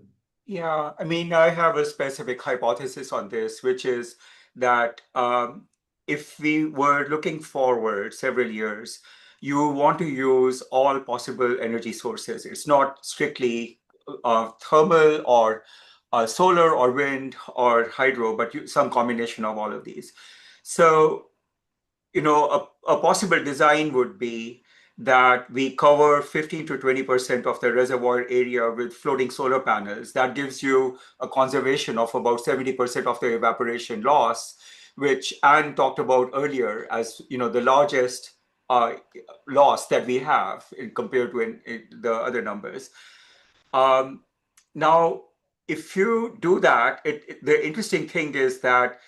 Yeah, I mean, I have a specific hypothesis on this, which is that if we were looking forward several years, you want to use all possible energy sources. It's not strictly thermal or solar or wind or hydro, but some combination of all of these. So, a possible design would be that we cover 15 to 20% of the reservoir area with floating solar panels. That gives you a conservation of about 70% of the evaporation loss, which Anne talked about earlier as the largest loss that we have compared to the other numbers. Um, Now, if you do that, the interesting thing is that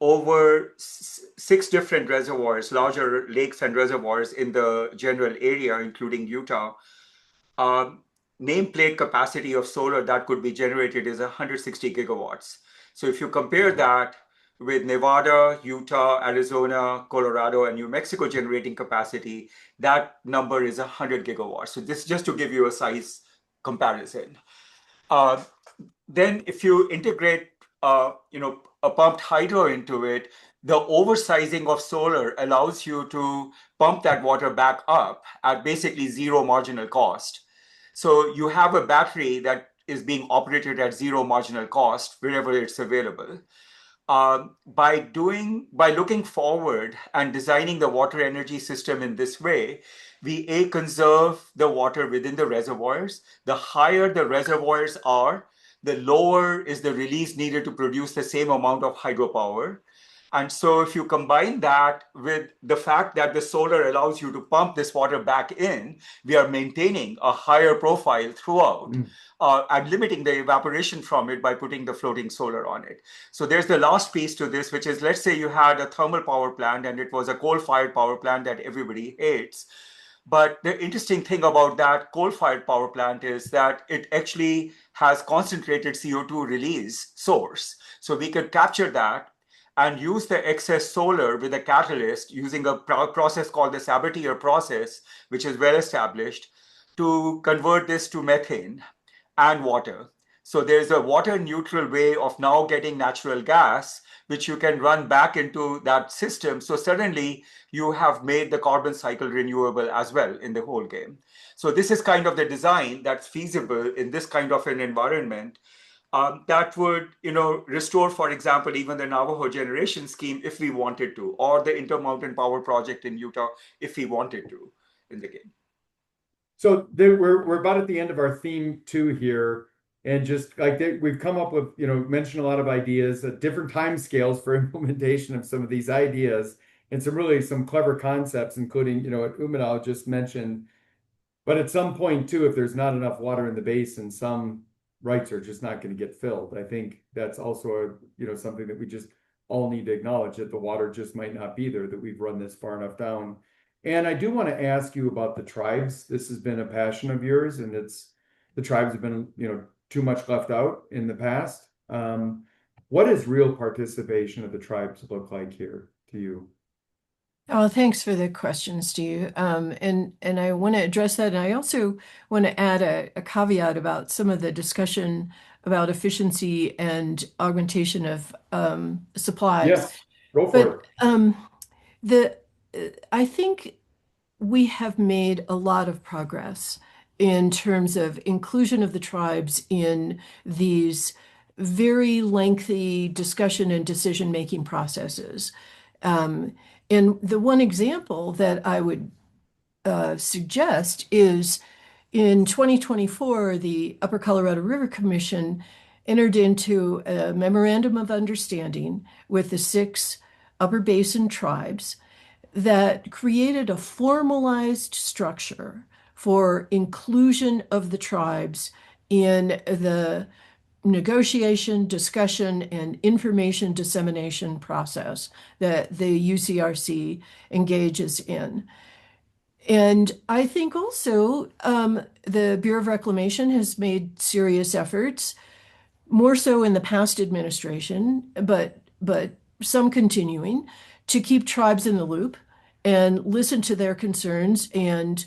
over six different reservoirs, larger lakes and reservoirs in the general area, including Utah, um, nameplate capacity of solar that could be generated is 160 gigawatts. So if you compare that with Nevada, Utah, Arizona, Colorado, and New Mexico generating capacity, that number is 100 gigawatts. So this just to give you a size comparison. Uh, then if you integrate, a pumped hydro into it, the oversizing of solar allows you to pump that water back up at basically zero marginal cost. So you have a battery that is being operated at zero marginal cost wherever it's available. By looking forward and designing the water energy system in this way, we conserve the water within the reservoirs. The higher the reservoirs are, the lower is the release needed to produce the same amount of hydropower. And so if you combine that with the fact that the solar allows you to pump this water back in, we are maintaining a higher profile throughout. And limiting the evaporation from it by putting the floating solar on it. So there's the last piece to this, which is, let's say you had a thermal power plant and it was a coal-fired power plant that everybody hates. But the interesting thing about that coal-fired power plant is that it actually has concentrated CO2 release source. So we could capture that and use the excess solar with a catalyst using a process called the Sabatier process, which is well established, to convert this to methane and water. So there's a water neutral way of now getting natural gas, which you can run back into that system. So suddenly you have made the carbon cycle renewable as well in the whole game. So this is kind of the design that's feasible in this kind of an environment. That would, restore, for example, even the Navajo generation scheme if we wanted to, or the Intermountain Power Project in Utah if we wanted to in the game. So we're about at the end of our theme two here, and just like we've come up with, mentioned a lot of ideas at different time scales for implementation of some of these ideas, and some clever concepts, including, what Umanal just mentioned. But at some point too, if there's not enough water in the basin, some rights are just not going to get filled. I think that's also something that we just all need to acknowledge, that the water just might not be there, that we've run this far enough down. And I do want to ask you about the tribes. This has been a passion of yours, and the tribes have been, too much left out in the past. What does real participation of the tribes look like here to you? Oh, thanks for the question, Steve. And I want to address that. And I also want to add a caveat about some of the discussion about efficiency and augmentation of supplies. Yes, go for But I think we have made a lot of progress in terms of inclusion of the tribes in these very lengthy discussion and decision-making processes. And the one example that I would suggest is in 2024, the Upper Colorado River Commission entered into a memorandum of understanding with the 6 Upper Basin tribes that created a formalized structure for inclusion of the tribes in the negotiation, discussion, and information dissemination process that the UCRC engages in. And I think also the Bureau of Reclamation has made serious efforts, more so in the past administration, but some continuing, to keep tribes in the loop and listen to their concerns and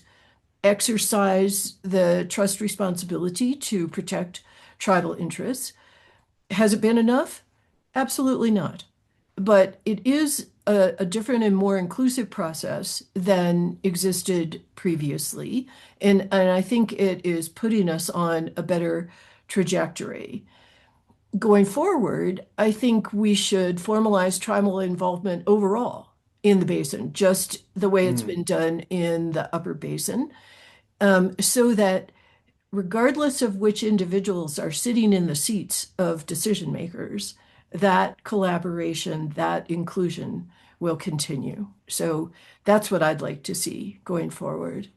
exercise the trust responsibility to protect tribal interests. Has it been enough? Absolutely not. but it is a different and more inclusive process than existed previously. And I think it is putting us on a better trajectory. Going forward, I think we should formalize tribal involvement overall in the basin, just the way it's Mm, been done in the upper basin, so that regardless of which individuals are sitting in the seats of decision makers, that collaboration, that inclusion will continue. So that's what I'd like to see going forward.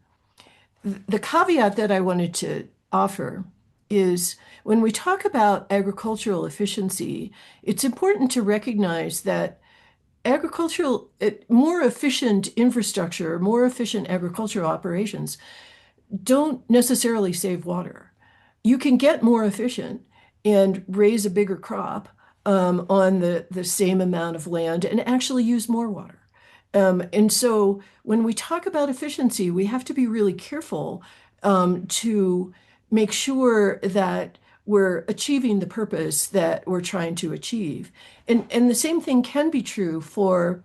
The caveat that I wanted to offer is when we talk about agricultural efficiency, it's important to recognize that more efficient infrastructure, more efficient agricultural operations don't necessarily save water. You can get more efficient and raise a bigger crop on the same amount of land and actually use more water. And so when we talk about efficiency, we have to be really careful to make sure that we're achieving the purpose that we're trying to achieve. And the same thing can be true for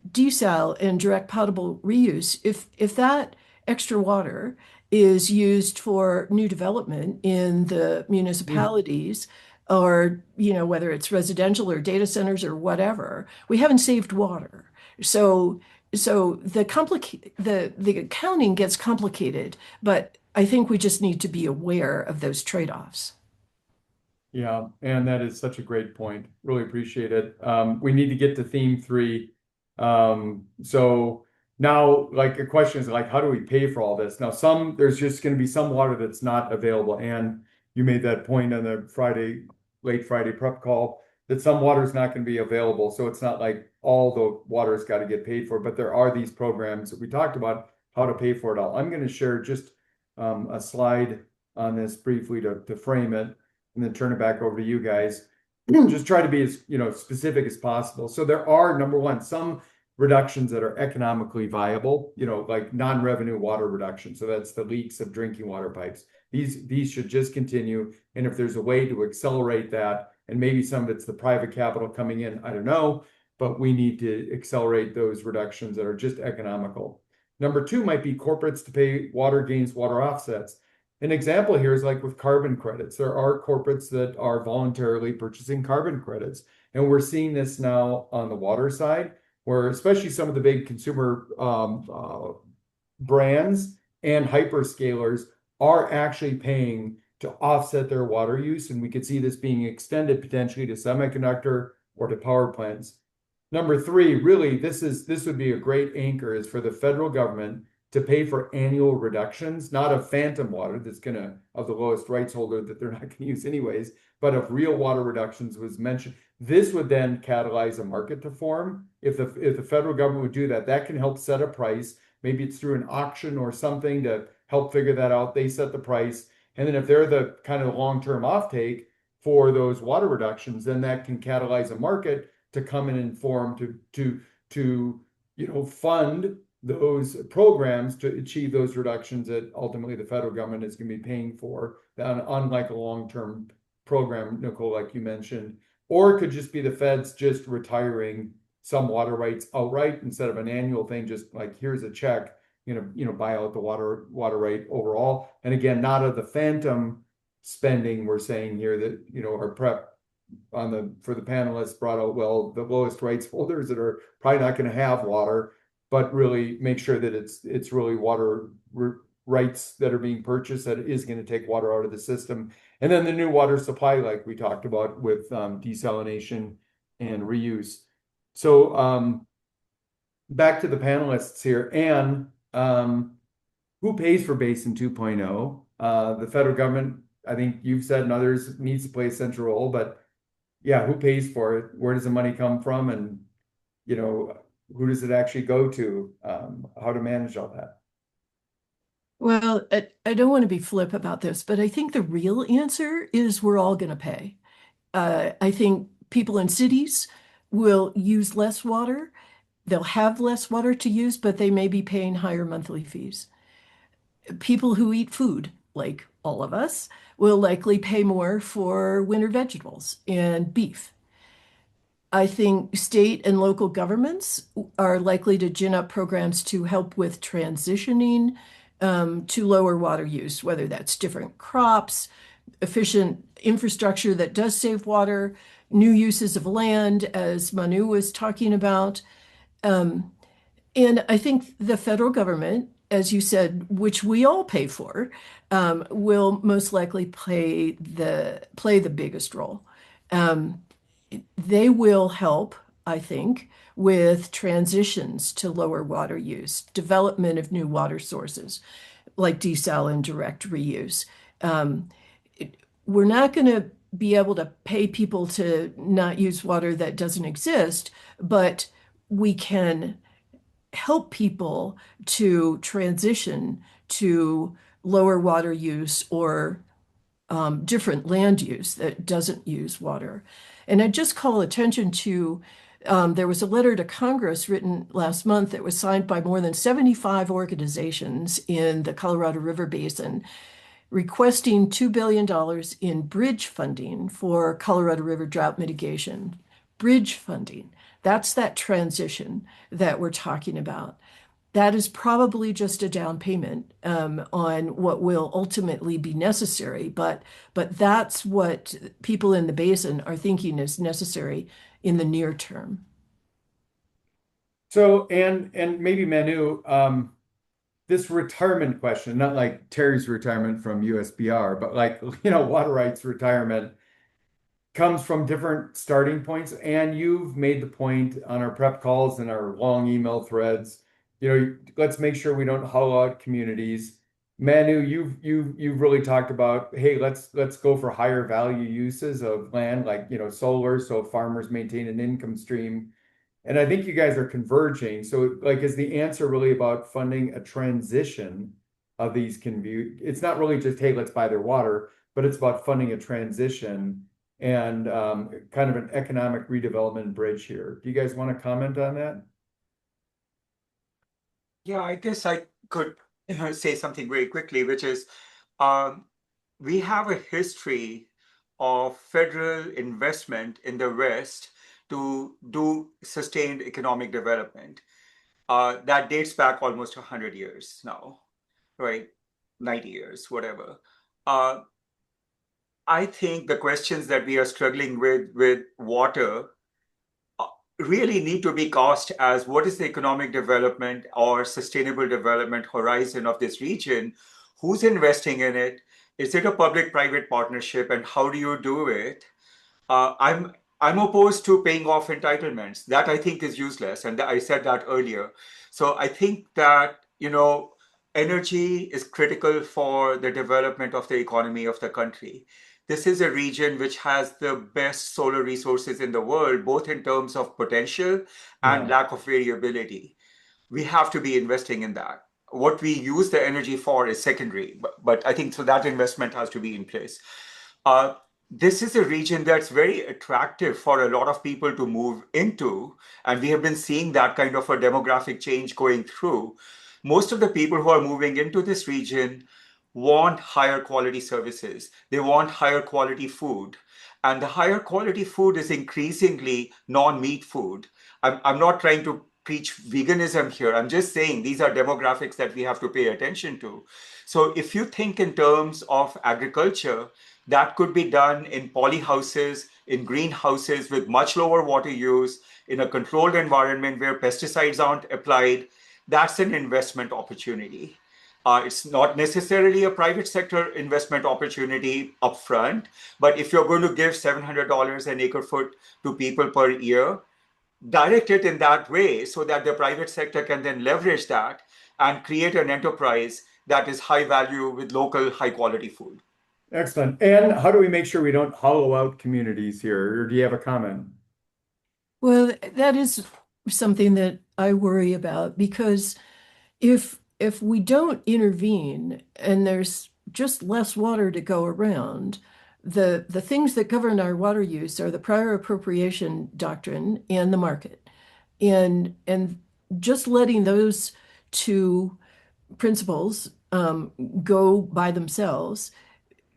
desal and direct potable reuse. If that extra water is used for new development in the mm. municipalities, or whether it's residential or data centers or whatever, we haven't saved water. So the accounting gets complicated, but I think we just need to be aware of those trade-offs. Yeah, and that is such a great point. Really appreciate it. We need to get to theme three. So now, like, a question is like, how do we pay for all this? Now, there's just going to be some water that's not available, and you made that point on the late Friday prep call that some water is not going to be available. So it's not like all the water's got to get paid for, but there are these programs that we talked about how to pay for it all. I'm going to share just a slide on this briefly to frame it and then turn it back over to you guys. Just try to be as specific as possible. So there are, number one, some reductions that are economically viable, like non-revenue water reduction. So that's the leaks of drinking water pipes. These should just continue. And if there's a way to accelerate that, and maybe some of it's the private capital coming in, I don't know, but we need to accelerate those reductions that are just economical. Number two might be corporates to pay water gains, water offsets. An example here is like with carbon credits. There are corporates that are voluntarily purchasing carbon credits. And we're seeing this now on the water side, where especially some of the big consumer brands and hyperscalers are actually paying to offset their water use. And we could see this being extended potentially to semiconductor or to power plants. Number three, really, this would be a great anchor, is for the federal government to pay for annual reductions, not of phantom water that's of the lowest rights holder that they're not going to use anyways, but of real water reductions was mentioned. This would then catalyze a market to form. If the federal government would do that, that can help set a price. Maybe it's through an auction or something to help figure that out. They set the price. And then if they're the kind of long-term offtake for those water reductions, then that can catalyze a market to come in and form to fund those programs to achieve those reductions that ultimately the federal government is going to be paying for, unlike a long-term program, Nicole, like you mentioned. Or it could just be the feds just retiring some water rights outright instead of an annual thing, just like, here's a check, buy out the water right overall. And again, not of the phantom spending we're saying here that, our prep for the panelists brought out, well, the lowest rights holders that are probably not going to have water, but really make sure that it's really water rights that are being purchased that is going to take water out of the system. And then the new water supply, like we talked about with desalination and reuse. So back to the panelists here. Anne, who pays for Basin 2.0? The federal government, I think you've said, and others, needs to play a central role, but yeah, who pays for it? Where does the money come from? And, who does it actually go to? How to manage all that? Well, I don't want to be flip about this, but I think the real answer is we're all going to pay. I think people in cities will use less water. They'll have less water to use, but they may be paying higher monthly fees. People who eat food, like all of us, will likely pay more for winter vegetables and beef. I think state and local governments are likely to gin up programs to help with transitioning to lower water use, whether that's different crops, efficient infrastructure that does save water, new uses of land, as Manu was talking about. Um, and I think the federal government, as you said, which we all pay for, will most likely play the biggest role. Um, they will help, I think, with transitions to lower water use, development of new water sources like desal and direct reuse. Um, we're not going to be able to pay people to not use water that doesn't exist, but we can help people to transition to lower water use or different land use that doesn't use water. And I just call attention to there was a letter to Congress written last month that was signed by more than 75 organizations in the Colorado River Basin requesting $2 billion in bridge funding for Colorado River drought mitigation. Bridge funding. That's that transition that we're talking about. That is probably just a down payment on what will ultimately be necessary, but that's what people in the basin are thinking is necessary in the near term. So, and maybe Manu, this retirement question, not like Terry's retirement from USBR, but like, water rights retirement comes from different starting points. And you've made the point on our prep calls and our long email threads, let's make sure we don't hollow out communities. Manu, you've really talked about, hey, let's go for higher value uses of land, like, solar, so farmers maintain an income stream. And I think you guys are converging. So, like, is the answer really about funding a transition of these it's not really just, hey, let's buy their water, but it's about funding a transition and kind of an economic redevelopment bridge here. Do you guys want to comment on that? Yeah, I guess I could say something very quickly, which is um, we have a history of federal investment in the West to do sustained economic development. That dates back almost 100 years now, right? 90 years, whatever. Uh, I think the questions that we are struggling with water really need to be cast as what is the economic development or sustainable development horizon of this region? Who's investing in it? Is it a public-private partnership, and how do you do it? I'm opposed to paying off entitlements. That I think is useless, and I said that earlier. So I think that energy is critical for the development of the economy of the country. This is a region which has the best solar resources in the world, both in terms of potential and Yeah. lack of variability. We have to be investing in that. What we use the energy for is secondary, but I think so that investment has to be in place. Uh, this is a region that's very attractive for a lot of people to move into, and we have been seeing that kind of a demographic change going through. Most of the people who are moving into this region want higher quality services. They want higher quality food. And the higher quality food is increasingly non-meat food. I'm not trying to preach veganism here. I'm just saying these are demographics that we have to pay attention to. So if you think in terms of agriculture, that could be done in polyhouses, in greenhouses with much lower water use, in a controlled environment where pesticides aren't applied. That's an investment opportunity. It's not necessarily a private sector investment opportunity upfront, but if you're going to give $700 an acre foot to people per year, direct it in that way so that the private sector can then leverage that and create an enterprise that is high value with local high quality food. Excellent. And how do we make sure we don't hollow out communities here? Or do you have a comment? Well, that is something that I worry about because if we don't intervene and there's just less water to go around, the things that govern our water use are the prior appropriation doctrine and the market. And just letting those two principles go by themselves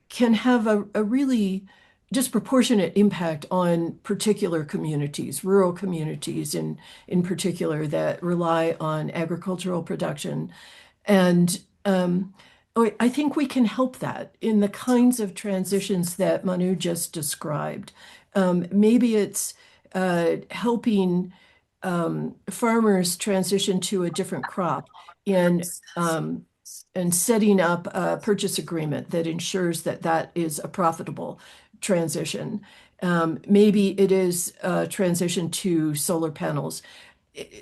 can have a really disproportionate impact on particular communities, rural communities in particular that rely on agricultural production. And I think we can help that in the kinds of transitions that Manu just described. Maybe it's helping farmers transition to a different crop and setting up a purchase agreement that ensures that that is a profitable transition. Maybe it is a transition to solar panels.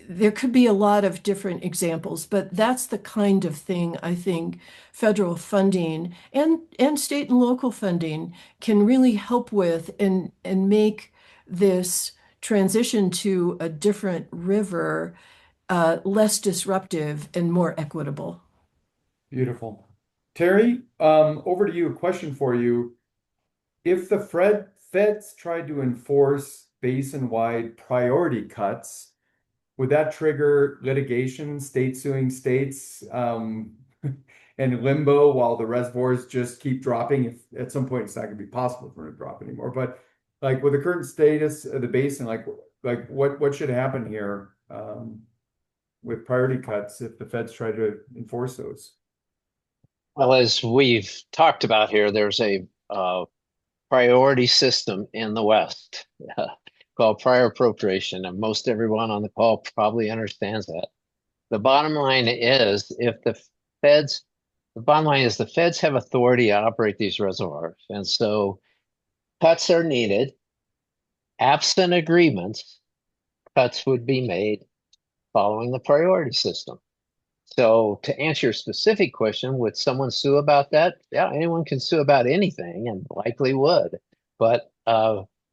There could be a lot of different examples, but that's the kind of thing I think federal funding and state and local funding can really help with and make this transition to a different river less disruptive and more equitable. Beautiful. Terry, over to you. A question for you. If the feds tried to enforce basin-wide priority cuts, would that trigger litigation, states suing states, and limbo while the reservoirs just keep dropping? If at some point it's not going to be possible for it to drop anymore. But like with the current status of the basin, like what should happen here with priority cuts if the feds try to enforce those? Well, as we've talked about here, there's a priority system in the West called prior appropriation, and most everyone on the call probably understands that. The bottom line is the feds have authority to operate these reservoirs, and so cuts are needed. Absent agreements, cuts would be made following the priority system. So to answer your specific question, would someone sue about that? Yeah, anyone can sue about anything and likely would, but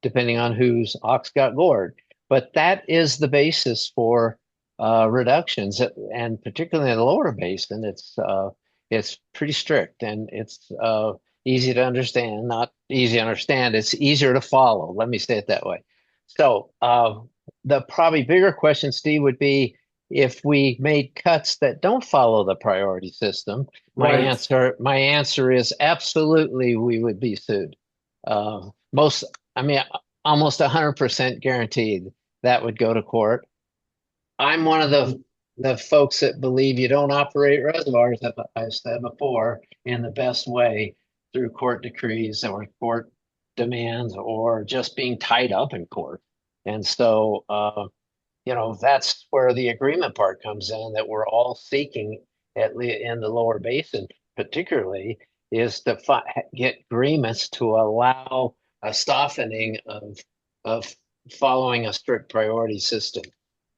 depending on whose ox got gored. But that is the basis for reductions, and particularly in the lower basin, it's pretty strict and it's easy to understand. Not easy to understand, it's easier to follow. Let me say it that way. So the probably bigger question, Steve, would be, if we made cuts that don't follow the priority system, my answer is absolutely we would be sued. Almost 100% guaranteed that would go to court. I'm one of the folks that believe you don't operate reservoirs, as I've said before, in the best way through court decrees or court demands or just being tied up in court. And so that's where the agreement part comes in, that we're all seeking, at least in the lower basin particularly, is to get agreements to allow a softening of following a strict priority system,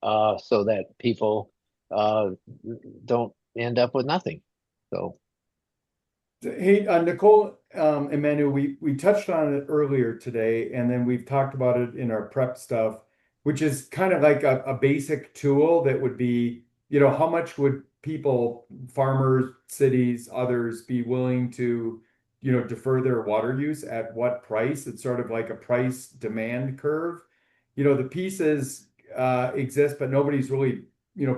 so that people don't end up with nothing. So, hey, Nicole and Manu, we touched on it earlier today, and then we've talked about it in our prep stuff, which is kind of like a basic tool that would be, how much would people, farmers, cities, others be willing to, defer their water use at what price? It's sort of like a price demand curve. The pieces exist, but nobody's really,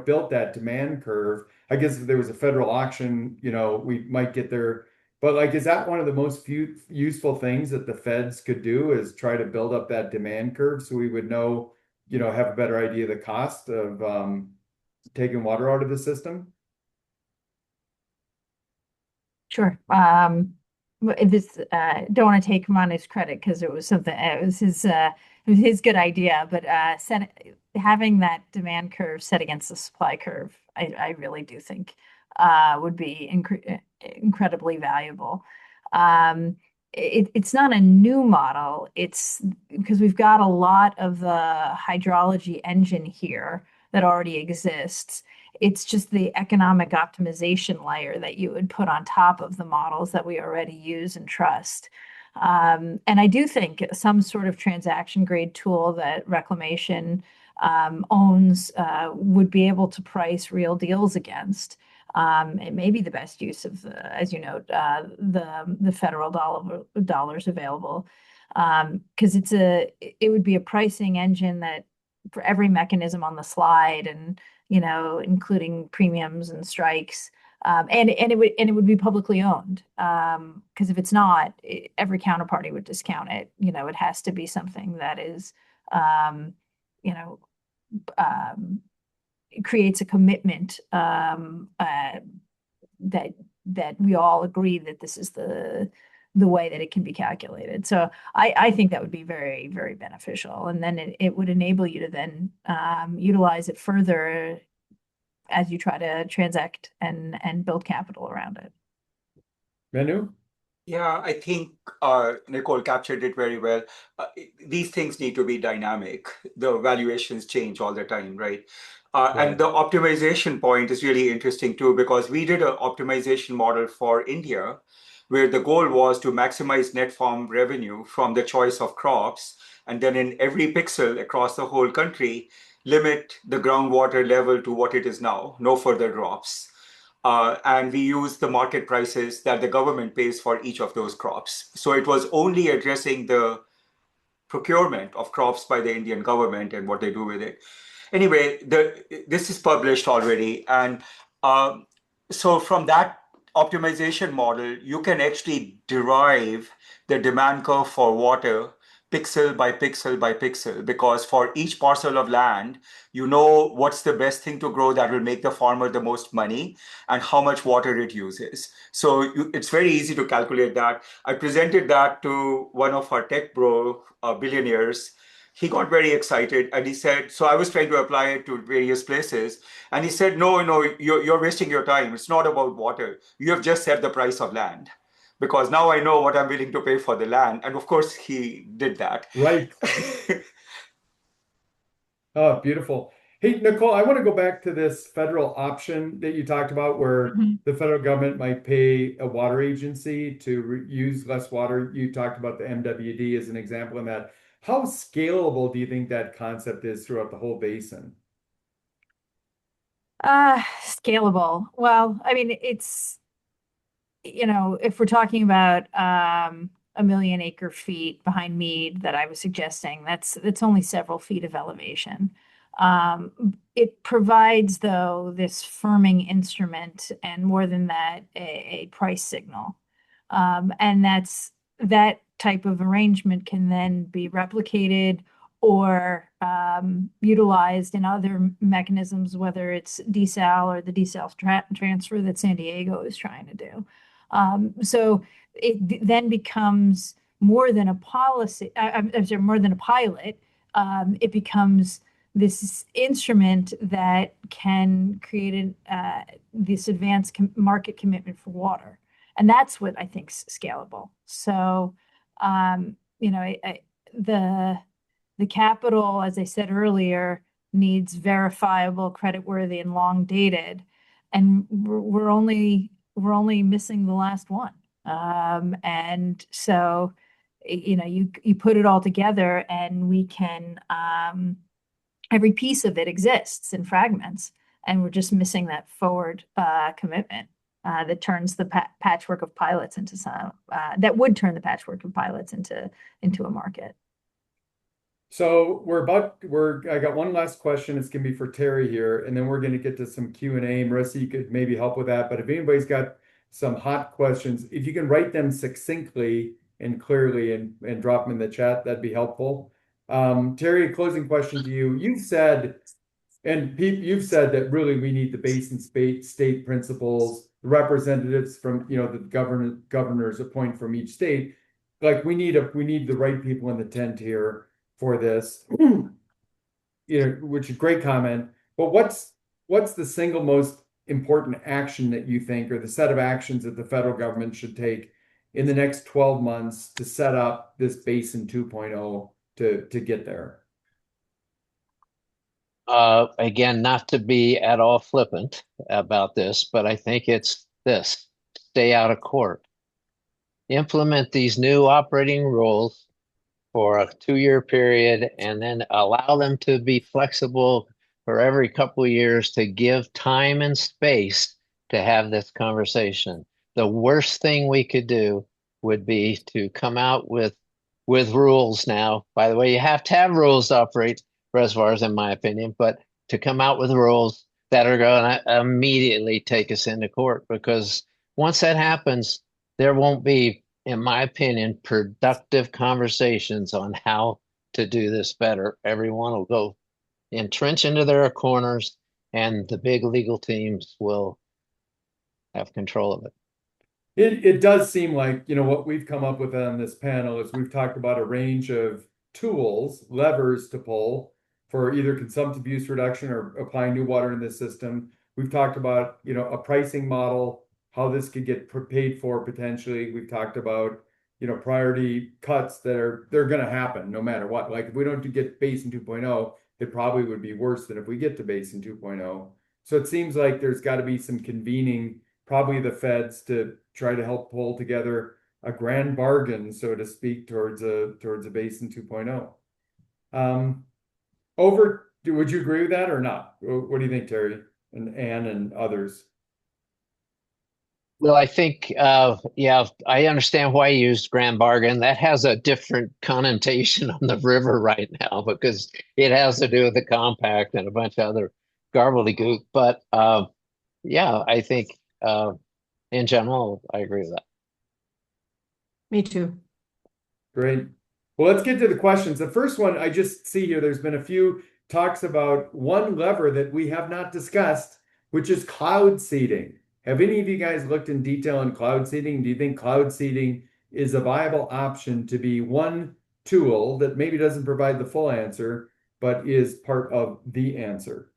built that demand curve. I guess if there was a federal auction, we might get there. But like, is that one of the most useful things that the feds could do, is try to build up that demand curve so we would know, have a better idea of the cost of taking water out of the system? Sure. This don't want to take him on his credit because it was something. It was his good idea, but having that demand curve set against the supply curve, I really do think would be incredibly valuable. It's not a new model. It's because we've got a lot of the hydrology engine here that already exists. It's just the economic optimization layer that you would put on top of the models that we already use and trust. And I do think some sort of transaction grade tool that Reclamation owns would be able to price real deals against. It may be the best use of, as you note, the federal dollars available, because it would be a pricing engine that for every mechanism on the slide, and including premiums and strikes, And it would be publicly owned. Because if it's not, every counterparty would discount it. It has to be something that is, you know, it creates a commitment that we all agree that this is the way that it can be calculated. So I think that would be very, very beneficial. And then it would enable you to then utilize it further as you try to transact and build capital around it. Manu? Yeah, I think Nicole captured it very well. These things need to be dynamic. The valuations change all the time, right? And the optimization point is really interesting too, because we did an optimization model for India, where the goal was to maximize net farm revenue from the choice of crops, and then in every pixel across the whole country, limit the groundwater level to what it is now, no further drops. And we use the market prices that the government pays for each of those crops. So it was only addressing the procurement of crops by the Indian government and what they do with it. Anyway, this is published already. And so from that optimization model, you can actually derive the demand curve for water pixel by pixel by pixel, because for each parcel of land, you know what's the best thing to grow that will make the farmer the most money and how much water it uses. So it's very easy to calculate that. I presented that to one of our tech bro billionaires. He got very excited and he said, so I was trying to apply it to various places. And he said, no, you're wasting your time. It's not about water. You have just set the price of land, because now I know what I'm willing to pay for the land. And of course, he did that. Right. Oh, beautiful. Hey, Nicole, I want to go back to this federal option that you talked about where the federal government might pay a water agency to use less water. You talked about the MWD as an example in that. How scalable do you think that concept is throughout the whole basin? Scalable. Well, I mean, it's, if we're talking about a million acre feet behind Mead that I was suggesting, that's only several feet of elevation. It provides, though, this firming instrument, and more than that, a price signal. And that type of arrangement can then be replicated or utilized in other mechanisms, whether it's desal or the desal transfer that San Diego is trying to do. So it then becomes more than a policy, I'm sorry, more than a pilot. It becomes this instrument that can create this advanced market commitment for water. And that's what I think is scalable. So, the capital, as I said earlier, needs verifiable, creditworthy, and long dated, and we're only missing the last one. And so, you put it all together, and we can every piece of it exists in fragments, and we're just missing that forward commitment. That turns the patchwork of pilots into that would turn the patchwork of pilots into a market. So I got one last question. It's gonna be for Terry here, and then we're gonna get to some Q&A. Marissa, you could maybe help with that. But if anybody's got some hot questions, if you can write them succinctly and clearly and drop them in the chat, that'd be helpful. Terry, a closing question to you. You've said that really we need the basin state principals, the representatives from the governors appoint from each state. Like we need the right people in the tent here for this. Which is a great comment. But what's the single most important action that you think, or the set of actions that the federal government should take in the next 12 months to set up this Basin 2.0 to get there? Again, not to be at all flippant about this, but I think it's this: stay out of court. Implement these new operating rules for a 2-year period, and then allow them to be flexible for every couple of years to give time and space to have this conversation. The worst thing we could do would be to come out with rules now. By the way, you have to have rules to operate reservoirs, in my opinion, but to come out with rules that are going to immediately take us into court, because once that happens, there won't be, in my opinion, productive conversations on how to do this better. Everyone will go entrench into their corners, and the big legal teams will have control of it. It does seem like, what we've come up with on this panel is we've talked about a range of tools, levers to pull for either consumptive use reduction or applying new water in the system. We've talked about, a pricing model, how this could get paid for potentially. We've talked about, priority cuts they're going to happen no matter what. Like if we don't get Basin 2.0, it probably would be worse than if we get to Basin 2.0. So it seems like there's got to be some convening, probably the feds, to try to help pull together a grand bargain, so to speak, towards a Basin 2.0. Would you agree with that or not? What do you think, Terry and Ann and others? Well, I think, yeah, I understand why you used grand bargain. That has a different connotation on the river right now because it has to do with the compact and a bunch of other gobbledygook. But yeah, I think in general, I agree with that. Me too. Great. Well, let's get to the questions. The first one I just see here, there's been a few talks about one lever that we have not discussed, which is cloud seeding. Have any of you guys looked in detail on cloud seeding? Do you think cloud seeding is a viable option to be one tool that maybe doesn't provide the full answer, but is part of the answer?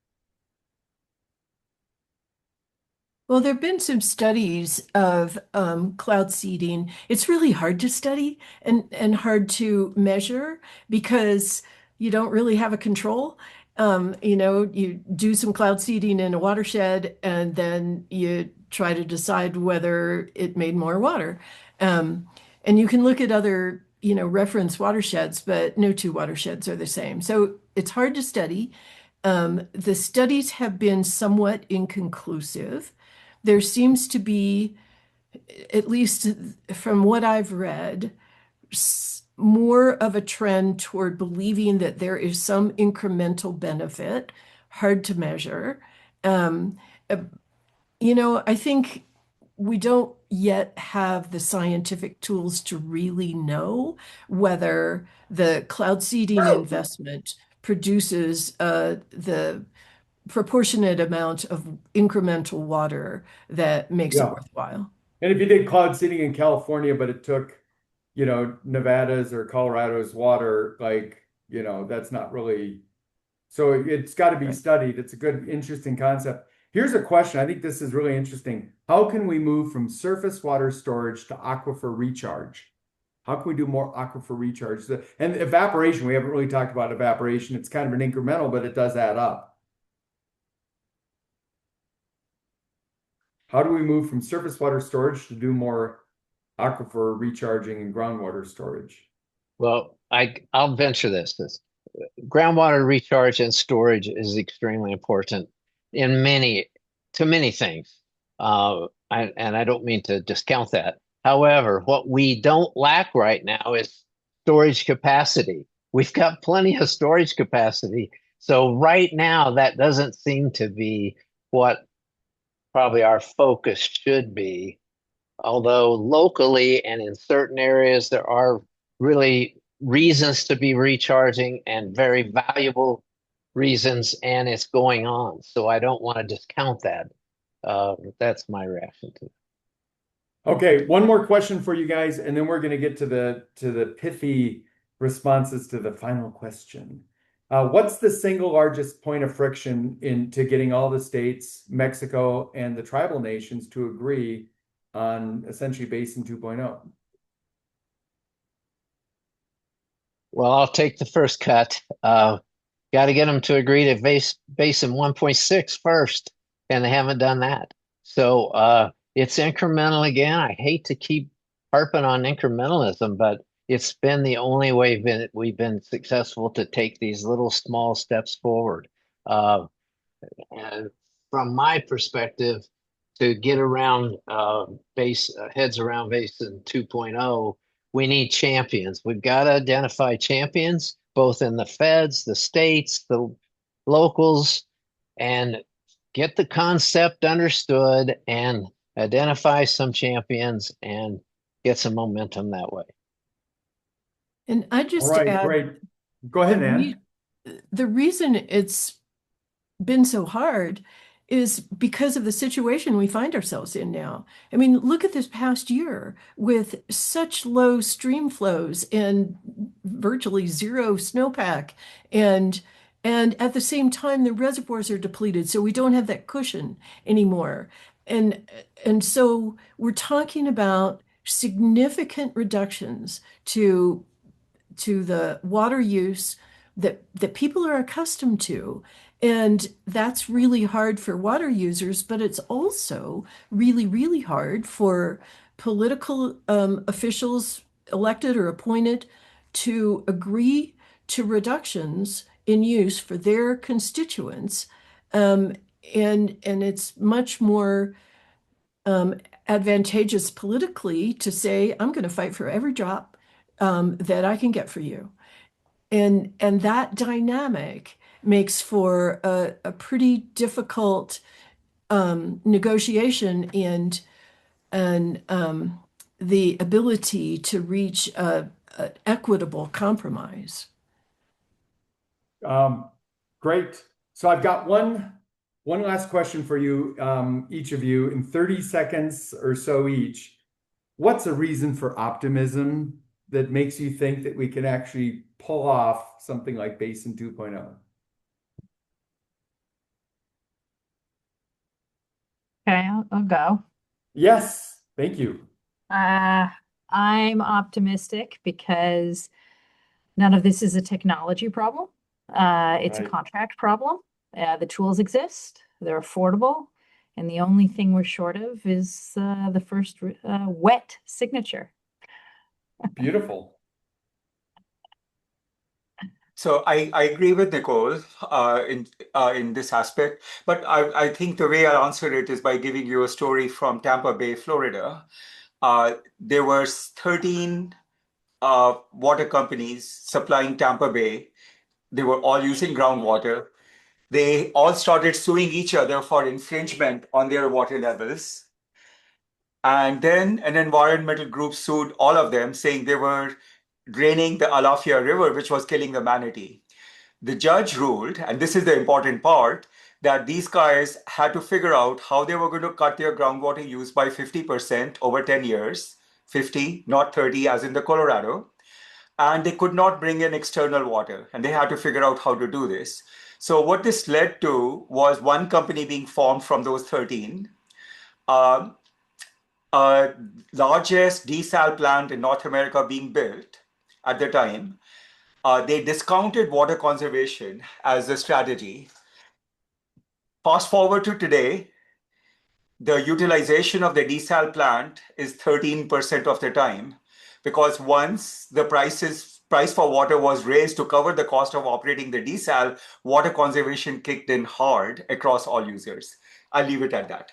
Well, there have been some studies of cloud seeding. It's really hard to study and hard to measure because you don't really have a control. You do some cloud seeding in a watershed and then you try to decide whether it made more water. And you can look at other, reference watersheds, but no two watersheds are the same. So it's hard to study. The studies have been somewhat inconclusive. There seems to be, at least from what I've read, more of a trend toward believing that there is some incremental benefit, hard to measure. I think we don't yet have the scientific tools to really know whether the cloud seeding investment produces the proportionate amount of incremental water that makes it worthwhile. And if you did cloud seeding in California, but it took, Nevada's or Colorado's water, that's not really, so it's got to be studied. It's a good, interesting concept. Here's a question. I think this is really interesting. How can we move from surface water storage to aquifer recharge? How can we do more aquifer recharge? And evaporation, we haven't really talked about evaporation. It's kind of an incremental, but it does add up. How do we move from surface water storage to do more aquifer recharging and groundwater storage? Well, I'll venture this. Groundwater recharge and storage is extremely important to many things. And I don't mean to discount that. However, what we don't lack right now is storage capacity. We've got plenty of storage capacity. So right now, that doesn't seem to be what probably our focus should be. Although locally and in certain areas, there are really reasons to be recharging and very valuable reasons, and it's going on. So I don't want to discount that. That's my reaction to it. Okay, one more question for you guys, and then we're going to get to the pithy responses to the final question. What's the single largest point of friction into getting all the states, Mexico, and the tribal nations to agree on essentially Basin 2.0? Well, I'll take the first cut. Got to get them to agree to Basin 1.6 first, and they haven't done that. So it's incremental again. I hate to keep harping on incrementalism, but it's been the only way we've been successful to take these little small steps forward. And from my perspective, to get around heads around Basin 2.0, we need champions. We've got to identify champions, both in the feds, the states, the locals, and get the concept understood and identify some champions and get some momentum that way. And I All just right, add great. Go ahead, Ann. the reason it's been so hard is because of the situation we find ourselves in now. I mean, look at this past year with such low stream flows and virtually zero snowpack, and at the same time the reservoirs are depleted, so we don't have that cushion anymore. And so we're talking about significant reductions to the water use that people are accustomed to. And that's really hard for water users, but it's also really, really hard for political officials, elected or appointed, to agree to reductions in use for their constituents. Um, and it's much more advantageous politically to say, I'm going to fight for every drop that I can get for you. And that dynamic makes for a pretty difficult negotiation and the ability to reach an equitable compromise. Great. So I've got one last question for you, each of you, in 30 seconds or so each. What's a reason for optimism that makes you think that we can actually pull off something like Basin 2.0? Okay, I'll go. Yes, thank you. I'm optimistic because none of this is a technology problem. It's a Right. contract problem. The tools exist, they're affordable, and the only thing we're short of is the first wet signature. Beautiful. So I agree with Nicole in this aspect, but I think the way I answer it is by giving you a story from Tampa Bay, Florida. There were 13 water companies supplying Tampa Bay. They were all using groundwater. They all started suing each other for infringement on their water levels. And then an environmental group sued all of them, saying they were draining the Alafia River, which was killing the manatee. The judge ruled, and this is the important part, that these guys had to figure out how they were going to cut their groundwater use by 50% over 10 years, 50, not 30, as in the Colorado. And they could not bring in external water, and they had to figure out how to do this. So what this led to was one company being formed from those 13. Largest desal plant in North America being built at the time. They discounted water conservation as a strategy. Fast forward to today, the utilization of the desal plant is 13% of the time, because once the price for water was raised to cover the cost of operating the desal, water conservation kicked in hard across all users. I'll leave it at that.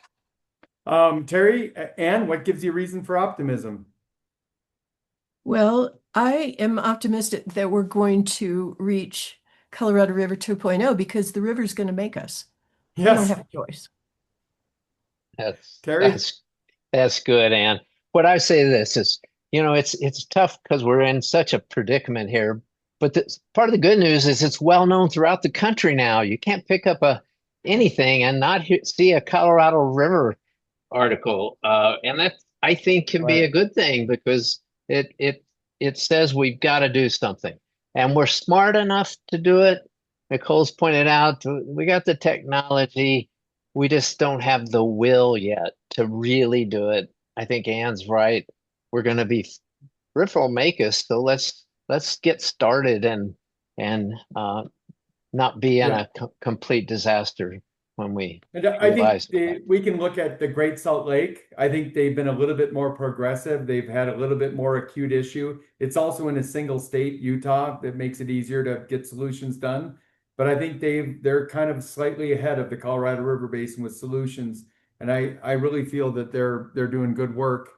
Terry, Ann, what gives you reason for optimism? Well, I am optimistic that we're going to reach Colorado River 2.0 because the river's going to make us. We don't Yes, have a choice. That's Terry. that's good, Ann. What I say to this is, it's tough because we're in such a predicament here. But part of the good news is it's well known throughout the country now. You can't pick up anything and not see a Colorado River article, and that I think can be a Right. good thing because it says we've got to do something, and we're smart enough to do it. Nicole's pointed out we got the technology, we just don't have the will yet to really do it. I think Ann's right. We're going to be Riff will make us, so let's get started and not be in Yeah. a complete disaster when we And I think realize that. we can look at the Great Salt Lake. I think they've been a little bit more progressive. They've had a little bit more acute issue. It's also in a single state, Utah, that makes it easier to get solutions done. But I think they're kind of slightly ahead of the Colorado River Basin with solutions. And I really feel that they're doing good work.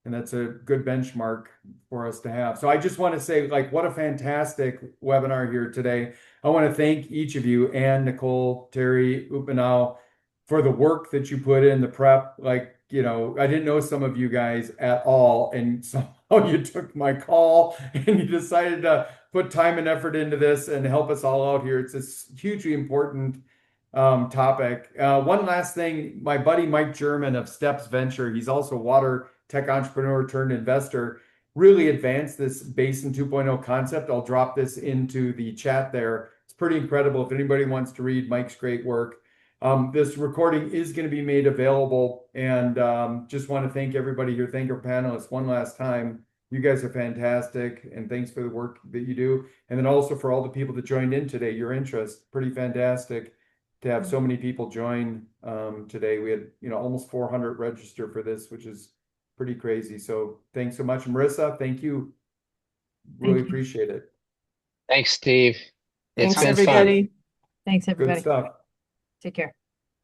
And that's a good benchmark for us to have. So I just want to say, like, what a fantastic webinar here today. I want to thank each of you, Ann, Nicole, Terry, Upmanau, for the work that you put in, the prep. Like, you know, I didn't know some of you guys at all, and somehow you took my call and you decided to put time and effort into this and help us all out here. It's a hugely important topic. One last thing, my buddy Mike German of Steps Venture, he's also a water tech entrepreneur turned investor, really advanced this Basin 2.0 concept. I'll drop this into the chat there. It's pretty incredible. If anybody wants to read Mike's great work, this recording is going to be made available, and just want to thank everybody here. Thank our panelists one last time. You guys are fantastic, and thanks for the work that you do. And then also for all the people that joined in today, your interest, pretty fantastic to have so many people join today. We had, you know, almost 400 register for this, which is pretty crazy. So thanks so much. Marissa, thank you. Really Thank you. appreciate it. Thanks, Steve. It's Thanks, been fun. everybody. Thanks, Good everybody. stuff. Take care.